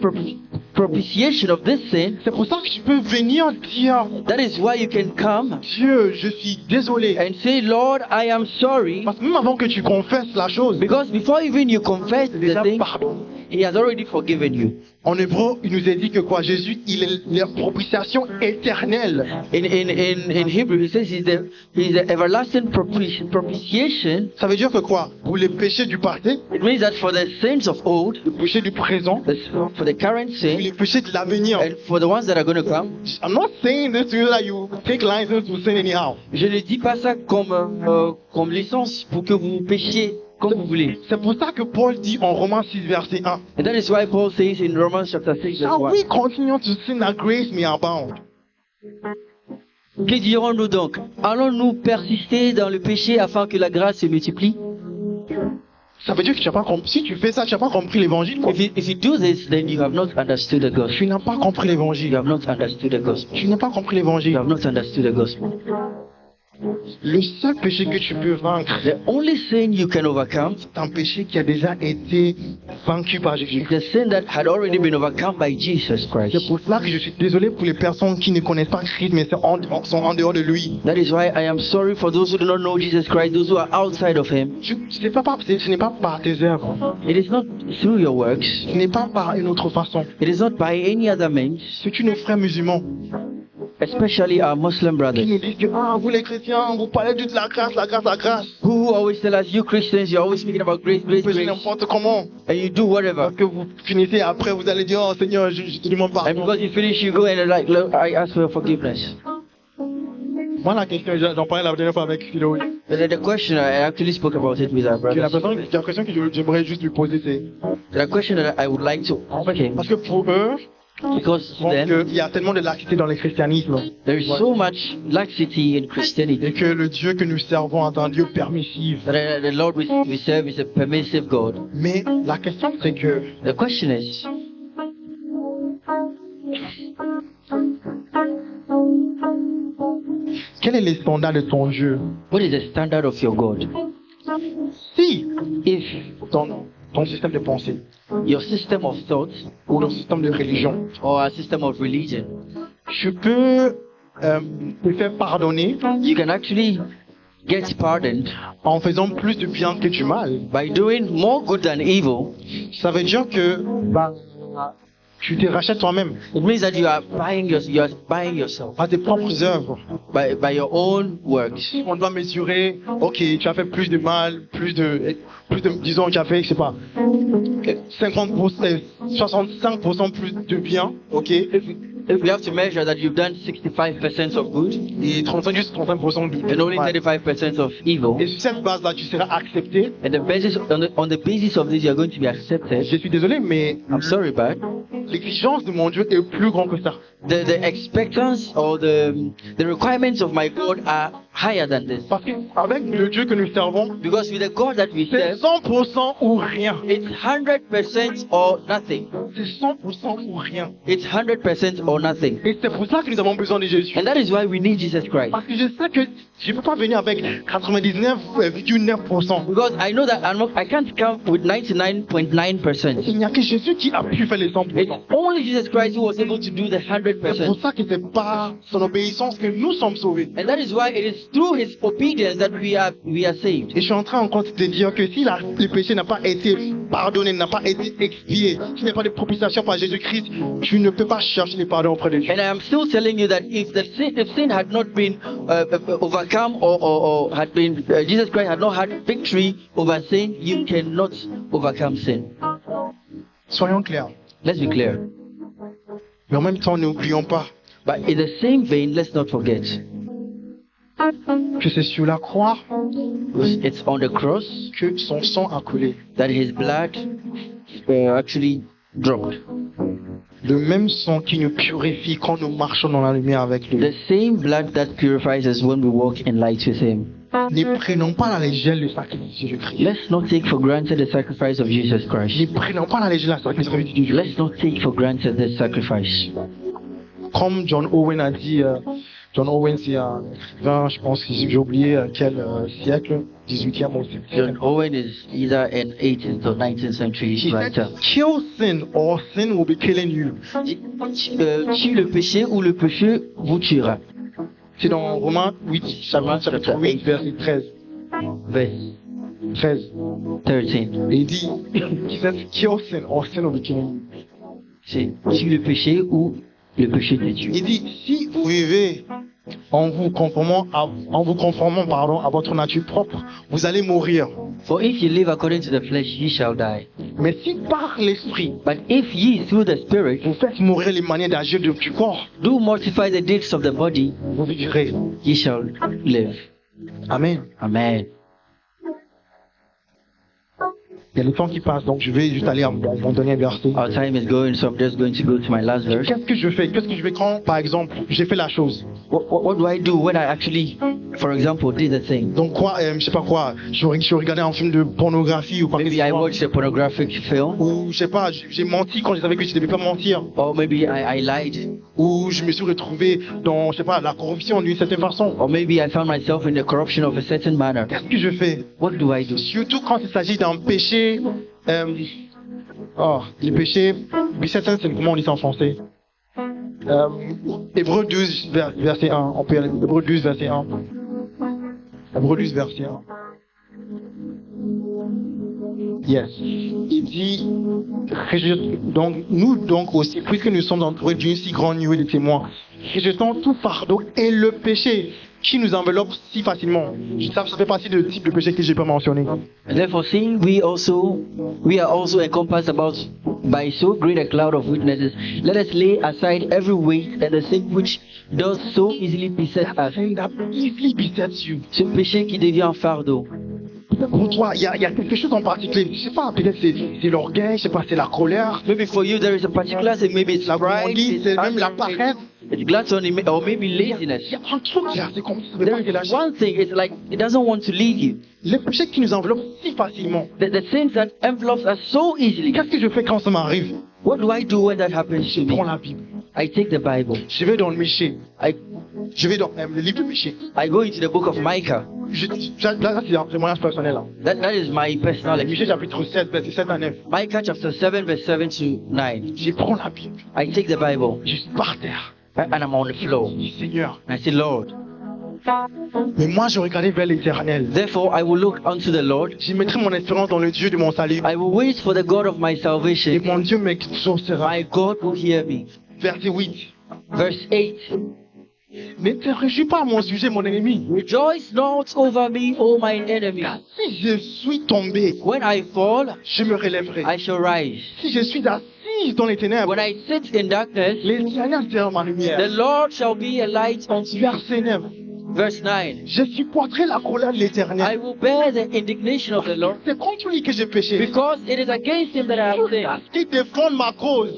propitiation of this sin. C'est pour ça que tu peux venir dire, That is why you can come Dieu, je suis désolé. and say, Lord, I am sorry. Parce que même avant que tu confesses la chose, Because before even you confess c'est the déjà thing, pardon. he has already forgiven you. En hébreu, il nous a dit que quoi? Jésus, il est la propitiation éternelle. In Hebrew, he says he's the everlasting propitiation. Ça veut dire que quoi? Pour les péchés du passé, It means that for the sins of old, les péchés du présent, for the current pour sin, les péchés de l'avenir. and for the ones that are going to come. I'm not saying this to you that you take license to sin anyhow. Je ne dis pas ça comme licence pour que vous péchiez comme vous voulez. C'est pour ça que Paul dit en Romains 6 verset 1. And that is why Paul says in Romans chapter 6 verse Shall 1. we continue to sin that grace may abound? Que dirons-nous donc? Allons-nous persister dans le péché afin que la grâce se multiplie? Ça veut dire que tu n'as pas compris. Si tu fais ça, tu n'as pas compris l'évangile. quoi. If you do this, then you have not understood the gospel. Tu n'as pas compris You l'évangile. have not understood the gospel. Tu n'as pas compris You l'évangile. have not understood the gospel. Le seul péché que tu peux vaincre, The only sin you can overcome c'est un péché qui a déjà été vaincu par Jésus. is the sin that had already been overcome by Jesus C'est Christ. pour cela que je suis désolé pour les personnes qui ne connaissent pas Christ, mais sont en dehors de lui. That is why I am sorry for those who do not know Jesus Christ, those who are outside of Him. Ce n'est pas par tes œuvres. It is not through your works. Ce n'est pas par une autre façon. It is not by any other means, C'est nos frères musulmans especially our Muslim qui brothers, nous disent que vous les chrétiens, vous parlez de la grâce, la grâce, la grâce. who always tell us, you Christians, you're always speaking about grace, Vous grace, faites grace, n'importe comment. and you do whatever. Parce que vous finissez après, vous allez dire, oh Seigneur, je te demande And pardon. because you finish, you go and like, look, I ask for forgiveness. Moi, la question, j'en parlais la dernière fois avec Philo. The question, I actually spoke about it with our J'ai brothers. l'impression que j'aimerais juste lui poser, c'est. The question that I would like to, okay, Parce que pour eux, because je pense then qu'il y a tellement de laxité dans le christianisme. there is so much laxity in Christianity Et que le Dieu que nous servons est un Dieu permissif. that the Lord we serve is a permissive God. Mais la question, c'est que The question is, quel est le standard de ton Dieu? what is the standard of your God? Si, If dans ton système de pensée, your system of thought ou ton système de religion, or a system of religion, tu peux te faire pardonner you can actually gets pardoned en faisant plus de bien que du mal, by doing more good than evil, ça veut dire que bah, tu te rachètes toi-même it means that you are buying yourself à tes propres œuvres. by your own works. On doit mesurer, ok, tu as fait plus de mal, disons, tu as fait, je sais pas, 50%, 65% plus de bien, ok, If we have to measure that you've done 65% of good et 35% de and only mal. 35% of evil, Et sur cette base-là, tu seras accepté. and on the basis of this, you're going to be accepted. Je suis désolé, mais I'm sorry, but l'exigence de mon Dieu est plus grande que ça. the expectance or the requirements of my God are higher than this. Parce qu'avec le Dieu que nous servons, Because with the God that we c'est serve, 100% ou rien. it's 100% or nothing. C'est 100% ou rien. It's 100% or nothing. Et c'est pour ça que nous avons besoin de Jésus. And that is why we need Jesus Christ. Parce que je sais que je ne peux pas venir avec 99,9%. Because I know that I can't come with 99.9%. Il n'y a que Jésus qui a pu faire les It's 100%. only Jesus Christ who was able to do the C'est pour 100%. ça que c'est par son obéissance que nous sommes sauvés. And that is why it is through his obedience that we are saved. Et je suis en train encore de te dire que si le péché n'a pas été pardonné, n'a pas été expié, s'il n'y a pas de propitiation par Jésus-Christ, tu ne peux pas chercher le pardon auprès de Dieu. And I am still telling you that if sin had not been overcome or had been Jesus Christ had not had victory over sin, you cannot overcome sin. Soyons clairs. Let's be clear. Mais en même temps, n'oublions pas But in the same vein, let's not forget que c'est sur la croix it's on the cross que son sang a coulé. that his blood actually dropped. Le même sang qui nous purifie quand nous marchons dans la lumière avec lui. The same blood that purifies us when we walk in light with him. Ne prenons pas à la légère le sacrifice de Jésus-Christ. Let's not take for granted the sacrifice of Jesus Ne Christ. prenons pas à la légère le sacrifice de Jésus. Let's not take for granted the sacrifice. Comme John Owen a dit, John Owen c'est un écrivain, je pense que j'ai oublié quel siècle, 18e ou 17e. John Owen is either an 18th or 19th century He said, writer. kill sin or sin will be killing you. Tue le péché ou le péché vous tuera. C'est dans Romains 8, chapitre 8, verset 13. Verse 13. 13. Et il dit, he says, kill sin or sin will be killing you. C'est tue le péché ou le péché te tue. Il dit, si vous vivez en vous conformant à votre nature propre, vous allez mourir. For if you live according to the flesh, ye shall die. Mais si par l'esprit, But if ye through the Spirit vous faites mourir les manières d'agir du corps, do mortify the deeds of the body, vous vivrez. ye shall live. Amen. Amen. Il y a le temps qui passe, donc je vais juste aller à mon dernier verset. Our time is going, so I'm just going to go to my last verse. Qu'est-ce que je fais quand, par exemple, j'ai fait la chose? What do I do when I actually, for example, did the thing? Donc quoi, je sais pas quoi, je regardais un film de pornographie ou quoi que Maybe ce I soit. watched a pornographic film, Ou je sais pas, j'ai menti quand je savais que je devais pas mentir. or maybe I lied, Ou je me suis retrouvé dans, je sais pas, la corruption d'une certaine façon. or maybe I found myself in the corruption of a certain manner. Qu'est-ce que je fais? What do I do? Surtout quand il s'agit d'un péché, le péché, certain, c'est comment on dit ça en français? Hébreux 12, verset 1. On peut aller, Hébreux 12, verset 1. Hébreux 12, verset 1. Yes. Il dit, donc, nous donc aussi, puisque nous sommes entourés d'une si grande nuée de témoins, rejetons tout fardeau et le péché qui nous enveloppe si facilement. Ça fait partie du type de péché que j'ai pas mentionné. And therefore, seeing we are also encompassed about by so great a cloud of witnesses, let us lay aside every weight and the sin which does so easily beset us. That easily besets you. Ce péché qui devient un fardeau. Pour toi, il y a quelque chose en particulier. Je sais pas, peut-être c'est l'orgueil, je sais pas, c'est la colère, Maybe for you there is a particular thing, maybe it's la pride, gourmandise, it's c'est même la anger, paresse. it's gluttony, or maybe laziness. Il y a un truc là, c'est comme si ça veut There pas te is lâcher. one thing, it's like it doesn't want to leave you. Les péchés qui nous enveloppent si facilement. The sins that envelops us so easily. Qu'est-ce que je fais quand ça m'arrive? What do I do when that happens to Je prends me? la Bible. I take the Bible. Je vais dans le péché. Je vais dans le livre de péché. I go into the book of Micah. Là, c'est un témoignage personnel. Là. That is my personal Michée experience. chapitre 7, verset 7 à 9. Micah chapter 7 verse 7 to 9. Je prends la Bible. I take the Bible Je suis par terre. and I'm on the floor. Je dis, Seigneur, And I say, Lord, Mais moi, je regardais vers l'éternel. Therefore, I will look unto the Lord. Je mettrai mon espérance dans le Dieu de mon salut. I will wait for the God of my Et salvation. mon Dieu m'exaucera. My God will hear me. Verset 8. Verse 8. Ne te réjouis pas à mon sujet, mon ennemi. Rejoice not over me, O mine enemy. Si je suis tombé, When I fall, je me relèverai. I shall rise. Si je suis assise dans les ténèbres, When I sit in darkness, l'éternel sera ma lumière. the Lord shall be a light unto me. Verset 9. Verse 9. Je supporterai la colère de I l'éternel. will bear the indignation of the Lord, C'est contre lui que j'ai péché. because it is against him that I have sinned, Qui défend ma cause.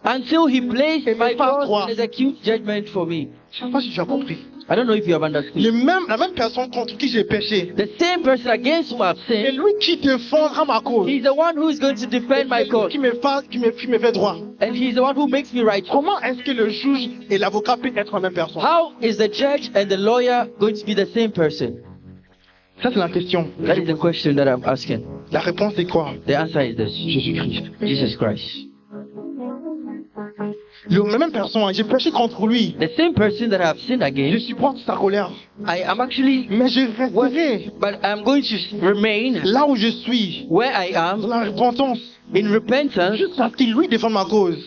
until he placed Et my me fasse cause droit. and execute judgment for me. Je ne sais pas si tu as compris. I don't know if you have understood. La même personne contre qui j'ai péché. The same person against whom I have C'est sinned, lui qui défendra ma cause. he's the one who is going to defend my cause, Qui me fait droit. and he's the one who makes me right. Comment est-ce que le juge et l'avocat peuvent être la même personne? How is the judge and the lawyer going to be the same person? Ça, c'est la question. That is the question that I'm asking. La réponse est quoi? The answer is this: Jésus-Christ. Jesus Christ. La même personne, j'ai péché contre lui. The same person that I have sinned Je against, supporte sa colère. I am actually, Mais je resterai but I'm going to remain là où je suis, where I dans am la repentance, in repentance jusqu'à ce qu'il lui défende ma cause.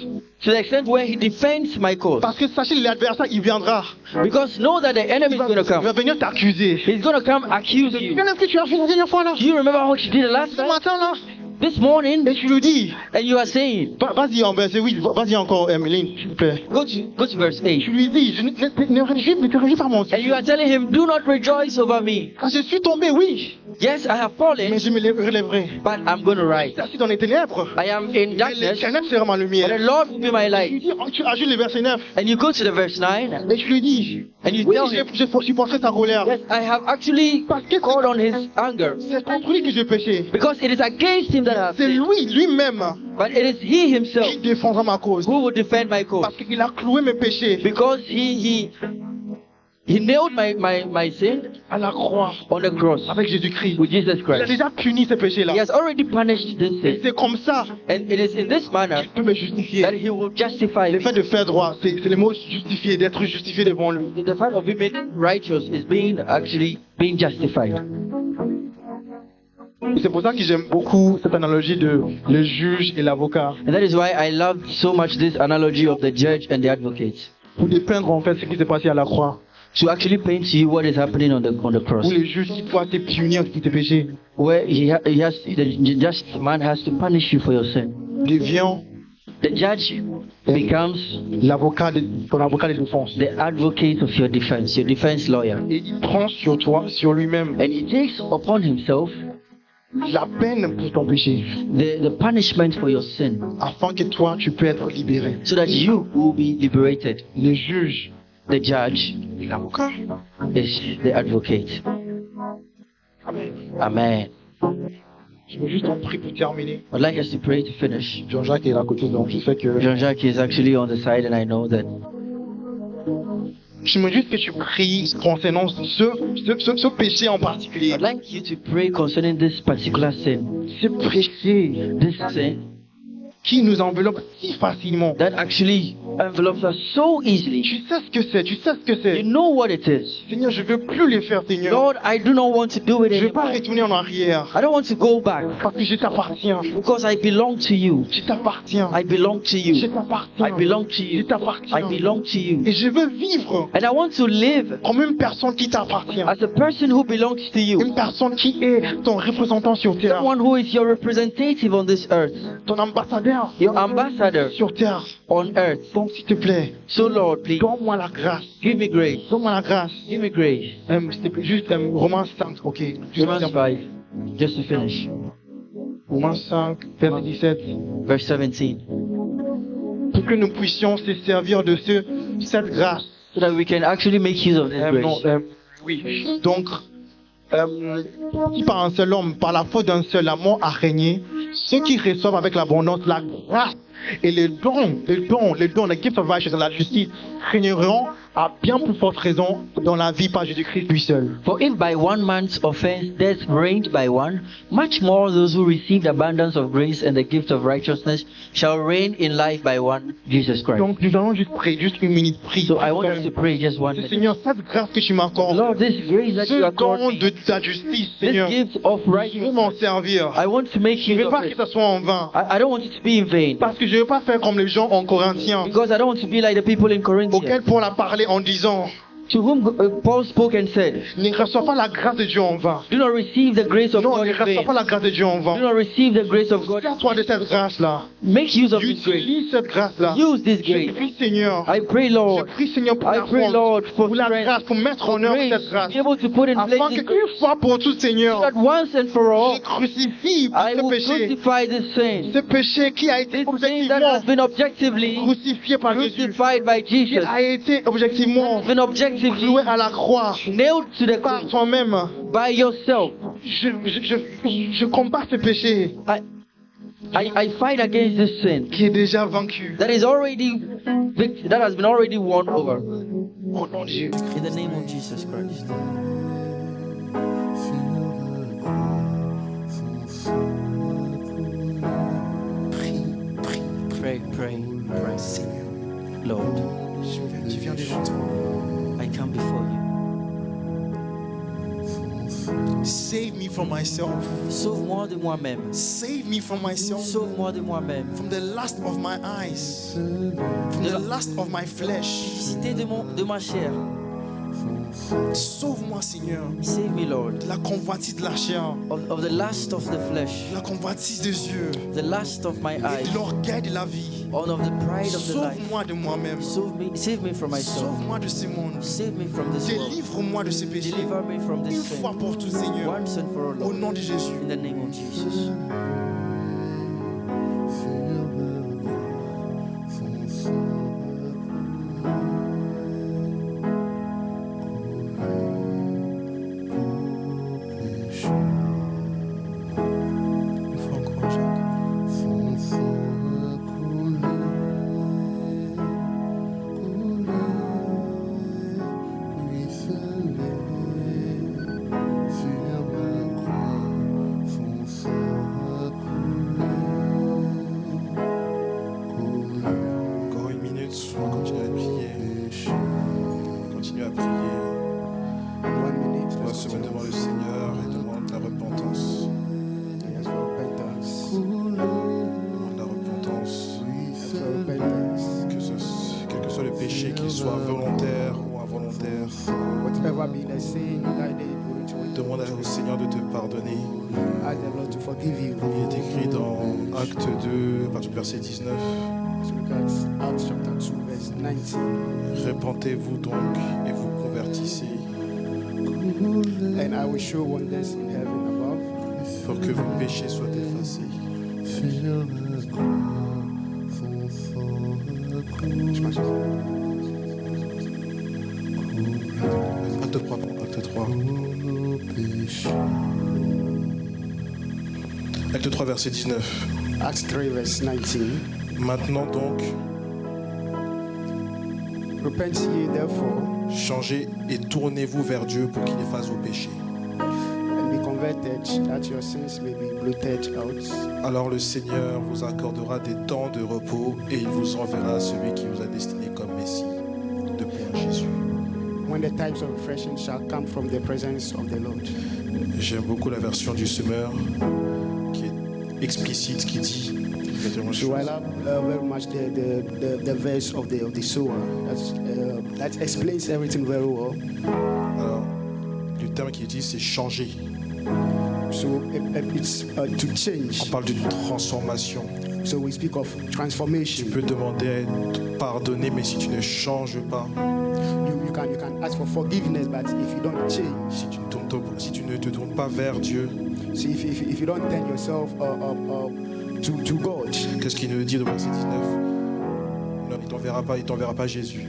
to the extent where he defends my cause. Parce que sachez, l'adversaire, il viendra. Because know that the enemy is going to Il va come. venir t'accuser. He's going to come accuse Tu you. viens ce que tu as fait la dernière fois là? Do you remember what you did the last Ce time? matin là? This morning, Et tu lui dis, and you are saying, vas-y en verset 8, vas-y encore, Emeline, s'il te plaît. go to verse 8. Tu lui dis, ne te réjouis pas mon And you are telling him, do not rejoice over me. Quand je suis tombé, oui, Yes, I have fallen, mais je me relèverai. but I'm going to rise. Assis dans les ténèbres, I am in darkness, l'éternel sera ma and the lumière. Lord will be my Tu light. dis, tu ajoutes le verset 9, And you go to the verse 9, et tu lui dis, and you oui, tell him, je supporterai ta colère. yes, I have actually called on his anger, C'est contre lui que j'ai péché. because it is against him that I have C'est sinned. lui-même But it is he himself qui défendra ma cause. who will defend my cause. Parce qu'il a cloué mes péchés Because he nailed my sin à la croix on the cross avec Jésus-Christ. with Jesus Il a Christ. déjà puni ces péchés-là. He has already punished this Et sin. c'est comme ça And it is in this manner qu'il peut me justifier. that he will justify Le me. fait de faire droit, c'est le mot justifié, d'être justifié devant lui. The fact of being made righteous is being justified. Et c'est pour ça que j'aime beaucoup cette analogie de le juge et l'avocat. And that is why I love so much this analogy of the judge and the advocate. Pour dépeindre en fait ce qui s'est passé à la croix. To actually paint to you what is happening on the cross. Où le juge qui doit te punir pour tes péchés Where the just man has to punish you for your sin. devient The judge becomes l'avocat ton avocat de défense. the advocate of your defense lawyer. Et il prend sur toi, sur lui-même, And he takes upon himself la peine pour ton péché. the punishment for your sin, Afin que toi, tu peux être libéré. so that you will be liberated. Le juge The judge et l'avocat. is the advocate. Amen. Amen. Je veux juste en prier pour terminer. I'd like us to pray to finish. Jean-Jacques est à côté, donc je sais que... Jean-Jacques is actually on the side, and I know that. Je veux juste que tu pries concernant ce péché en particulier. I'd like you to pray concerning this particular sin. Ce péché This sin qui nous enveloppe si facilement. that actually envelopes us so easily. Tu sais ce que c'est, tu sais ce que You c'est. know what it is. Seigneur, je veux plus les faire, Seigneur. Lord, I do not want to do it Je veux pas anymore. retourner en arrière. I don't want to go back Parce que je t'appartiens. because I belong to you. Je t'appartiens. I belong to Je you. t'appartiens. I belong to Je you. I t'appartiens. belong to you. Et je veux vivre And I want to live comme une personne qui t'appartient. as a person who belongs to you. Une personne qui est ton représentant sur terre. Someone who is your representative on this earth. Ton ambassadeur Your ambassador sur terre. on earth. Donc, s'il te plaît, So Lord, please, donne-moi la grâce. give me grace. Donne-moi la grâce. Give me grace. S'il te plaît, juste Romains 5, ok. Juste Romans dire- 5, just to finish. Romains 5, verset 17. Verse 17. Pour que nous puissions se servir de cette grâce. So that we can actually make use of this Non, grace. oui. Donc, si par un seul homme, par la faute d'un seul, la mort a régné, ceux qui reçoivent avec l'abondance la grâce Et les dons, les gifts of righteousness, la justice, régneront à bien plus forte raison dans la vie par Jésus-Christ lui seul. For if by one man's offense death reigned by one, much more those who receive the abundance of grace and the gift of righteousness shall reign in life by one, Jesus Christ. Donc nous allons juste prier, juste une minute prier. So I want us to pray just one minute. Seigneur, cette grâce que tu m'accordes, Lord, this grace that you ce accord don me, de ta justice, this Seigneur, gift of je veux righteousness, m'en servir. I want to make Je ne use veux of pas que it. ça soit en vain. I don't want it to be in vain. Parce que je ne veux pas faire comme les gens en Corinthiens, Because I don't want to be like the people in auxquels Corinthians, Paul a parlé en disant, to whom Paul spoke and said, ne reçois pas la grâce de Dieu en vain. do not receive the grace of Non, God ne in reçois vain. pas la grâce de Dieu en Do vain. not receive the grace of God. Sers-toi de cette grâce-là. Make use of this grace. Utilise cette grâce-là. Use this Je grace. prie, Seigneur. I pray, Je Lord, prie, Seigneur, pour I la pray, force, Lord, for pour la strength, grâce, pour mettre for en œuvre grace, cette grâce. to be able to put in place Afin this que grace, une fois pour toutes, Seigneur, that once and for all, je crucifie I ce will péché. crucify this sin. Ce péché qui a été This sin that has objectivement been objectively crucifié par Jésus. crucified by Qui Jesus, a été objectivement been objectively cloué à la croix nailed to the par cross toi-même. by yourself. Je combats ce péché I fight against this sin qui est déjà vaincu. that is already that has been already won over. Au nom de Jésus. In the name of Jesus Christ. Pray, pray, pray. Lord, Tu viens devant toi. I come before you. Save me from myself. Sauve-moi de moi-même. Save me from myself. Sauve-moi de moi-même. From the lust of my eyes. From the lust of my flesh. Cité de ma chair. Sauve-moi, Seigneur. Save me, Lord, De la convoitise de la chair. of the lust of the flesh, De la convoitise des yeux. the lust of my Et eyes, de l'orgueil de la vie. and of the pride of the life. Sauve-moi de moi-même. Save me from myself. Sauve-moi de ce monde. Save me from this world. Délivre-moi de ce péché. Deliver me from Une this fois sin. pour toutes, Seigneur. Once and for all, Au Lord. nom de Jésus. In the name of Jesus. Une fois encore, Jacques. Encore une minute, on va continuer à prier. Continuer à prier. On va se mettre devant le Seigneur et demander la repentance. Demande la repentance. Quel que soit le péché, qu'il soit volontaire ou involontaire. Demande au Seigneur de te pardonner. Il est écrit dans Acte 2, à partir du verset 19. Repentez-vous donc et vous convertissez And I will show wonders in heaven above pour que vos péchés soient effacés. Acte 3, Acte 3. Acte 3, verset 19. Acts 3 verse 19. Maintenant donc, Repent ye therefore changez et tournez-vous vers Dieu pour qu'il efface vos péchés. and be converted, that your sins may be blotted out. Alors le Seigneur vous accordera des temps de repos et il vous enverra celui qui vous a destiné comme Messie. De point Jésus. When the times of refreshing shall come from the presence of the Lord. J'aime beaucoup la version du semeur qui est explicite, qui dit exactement la So I chose. love very much the verse of the sower. That explains everything very well. Alors, le terme qu'il dit, c'est changer. So it's to On change. parle d'une transformation. So we speak of Tu transformation. peux demander à être pardonné, mais si tu ne changes pas, You can ask for forgiveness, but if you don't change, si tu ne te tournes pas vers Dieu, see if you don't turn yourself to God. qu'est-ce qu'il nous dit dans verset 19? Non, il t'enverra pas Jésus.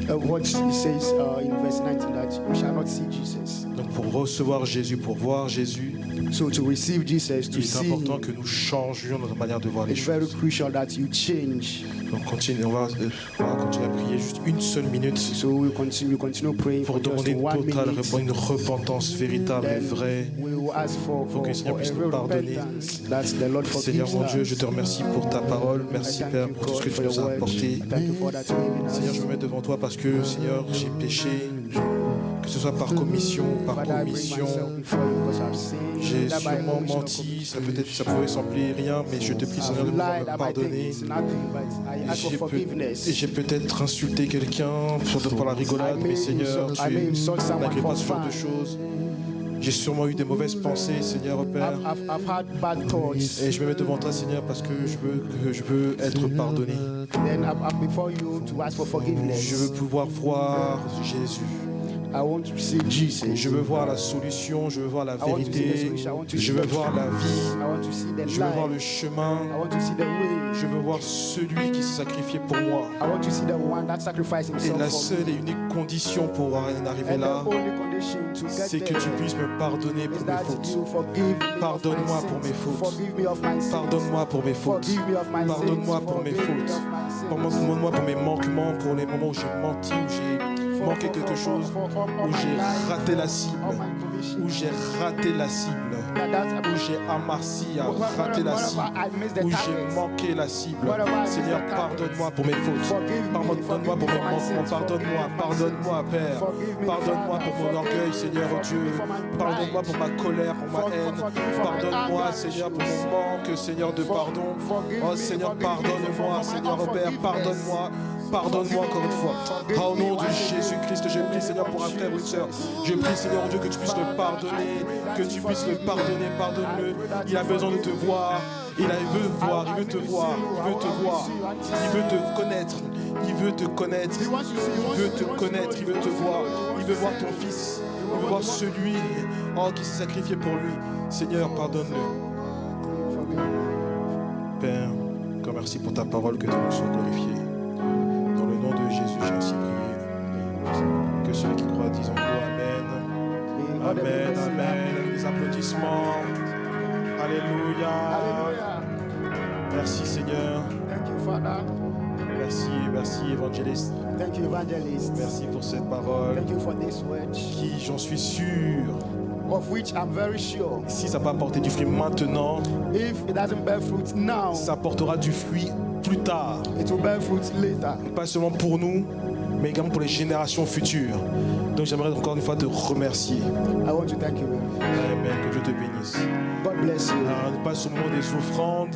What he says in verse 19 that we shall not see Jesus. Donc pour recevoir Jésus, pour voir Jésus, So to receive Jesus, to il est see important him, que nous changions notre manière de voir les it's very choses. crucial that you change. Donc on va continuer à prier juste une seule minute So we continue praying pour for just demander une 1 totale minute. une repentance véritable et Then vraie. we will ask for que le Seigneur a puisse nous real pardonner. repentance, that the Lord Seigneur forgives mon Dieu, je us. te remercie pour ta parole. Merci I thank Père you, pour tout ce God, que tu for nous your as word. apporté. I thank you for that you're giving us. Seigneur, je me mets devant toi parce que, Seigneur, j'ai péché, que ce soit par commission, par Father, I bring commission. myself before you because I've sinned. J'ai That by sûrement commission or menti, ça commission. pouvait sembler rien, mais je te prie, Seigneur, de I've pouvoir lied, me I might think pardonner. it's nothing, but I ask for forgiveness. Et j'ai peut-être insulté quelqu'un, surtout pour la rigolade, mais Seigneur, I may insult someone n'agrée pas for ce genre de fun. choses. J'ai sûrement eu des mauvaises pensées, Seigneur Père. I've had bad thoughts. Et je me mets devant toi, Seigneur, parce que je veux être pardonné. Then I'm before you to ask for Je forgiveness. veux pouvoir voir Jésus. I want to see Jesus. Je veux voir la solution, je veux voir la I want to see the vérité, solution. I want to see je veux the voir la truth. vie, I want to see the je veux voir le light. chemin, I want to see the way. je veux voir celui qui s'est sacrifié pour moi. I want to see the one that sacrificed Et himself la for seule me. et unique condition pour en arriver And là, the only condition to get c'est que there tu puisses me pardonner is pour mes that fautes. you forgive me Pardonne-moi of my pour mes sins. fautes. Forgive me of my sins. Pardonne-moi pour mes fautes. Forgive me of my sins. Pardonne-moi pour mes Forgive me fautes. of my sins. Pardonne-moi pour mes manquements, pour les moments où j'ai menti, où j'ai manqué quelque chose, où j'ai raté la cible, où j'ai raté la cible, où j'ai amarci à rater la cible, où j'ai manqué la cible. Seigneur, pardonne-moi pour mes fautes. Pardonne-moi pour mes manquements. Pardonne-moi, Père. Pardonne-moi pour mon orgueil, Seigneur Dieu. Pardonne-moi pour ma colère, pour ma haine. Pardonne-moi, Seigneur, pour mon manque, Seigneur, de pardon. Oh Seigneur, pardonne-moi, Seigneur Père, pardonne-moi. Pardonne-moi encore une fois. Au nom de Jésus-Christ, je prie, Seigneur, pour un frère ou une sœur. Je prie, Seigneur Dieu, que tu puisses le pardonner, que tu puisses le pardonner, pardonne-le. Il a besoin de te voir. Il veut voir, il veut te voir, il veut te voir. Il veut te connaître. Il veut te connaître. Il veut te connaître, il veut te voir. Il veut voir ton fils. Il veut voir celui qui s'est sacrifié pour lui. Seigneur, pardonne-le. Père, encore merci pour ta parole, que ton nom soit glorifié. Dans le nom de Jésus, j'ai ainsi prié. Que ceux qui croient disent en gros Amen. Amen, Amen. Les applaudissements. Alléluia. Hallelujah. Merci Seigneur. Thank you, Father. Merci évangéliste. Thank you, evangelist. Merci pour cette parole Thank you for this word, qui, j'en suis sûr, of which I'm very sure, si ça n'a pas porté du fruit maintenant, if it doesn't bear fruit now, ça portera du fruit plus tard. it will bear fruit later. Pas seulement pour nous, mais également pour les générations futures. Donc j'aimerais encore une fois te remercier. I want to thank you. Amen. Que Dieu te bénisse. God bless you. Alors, pas seulement des offrandes,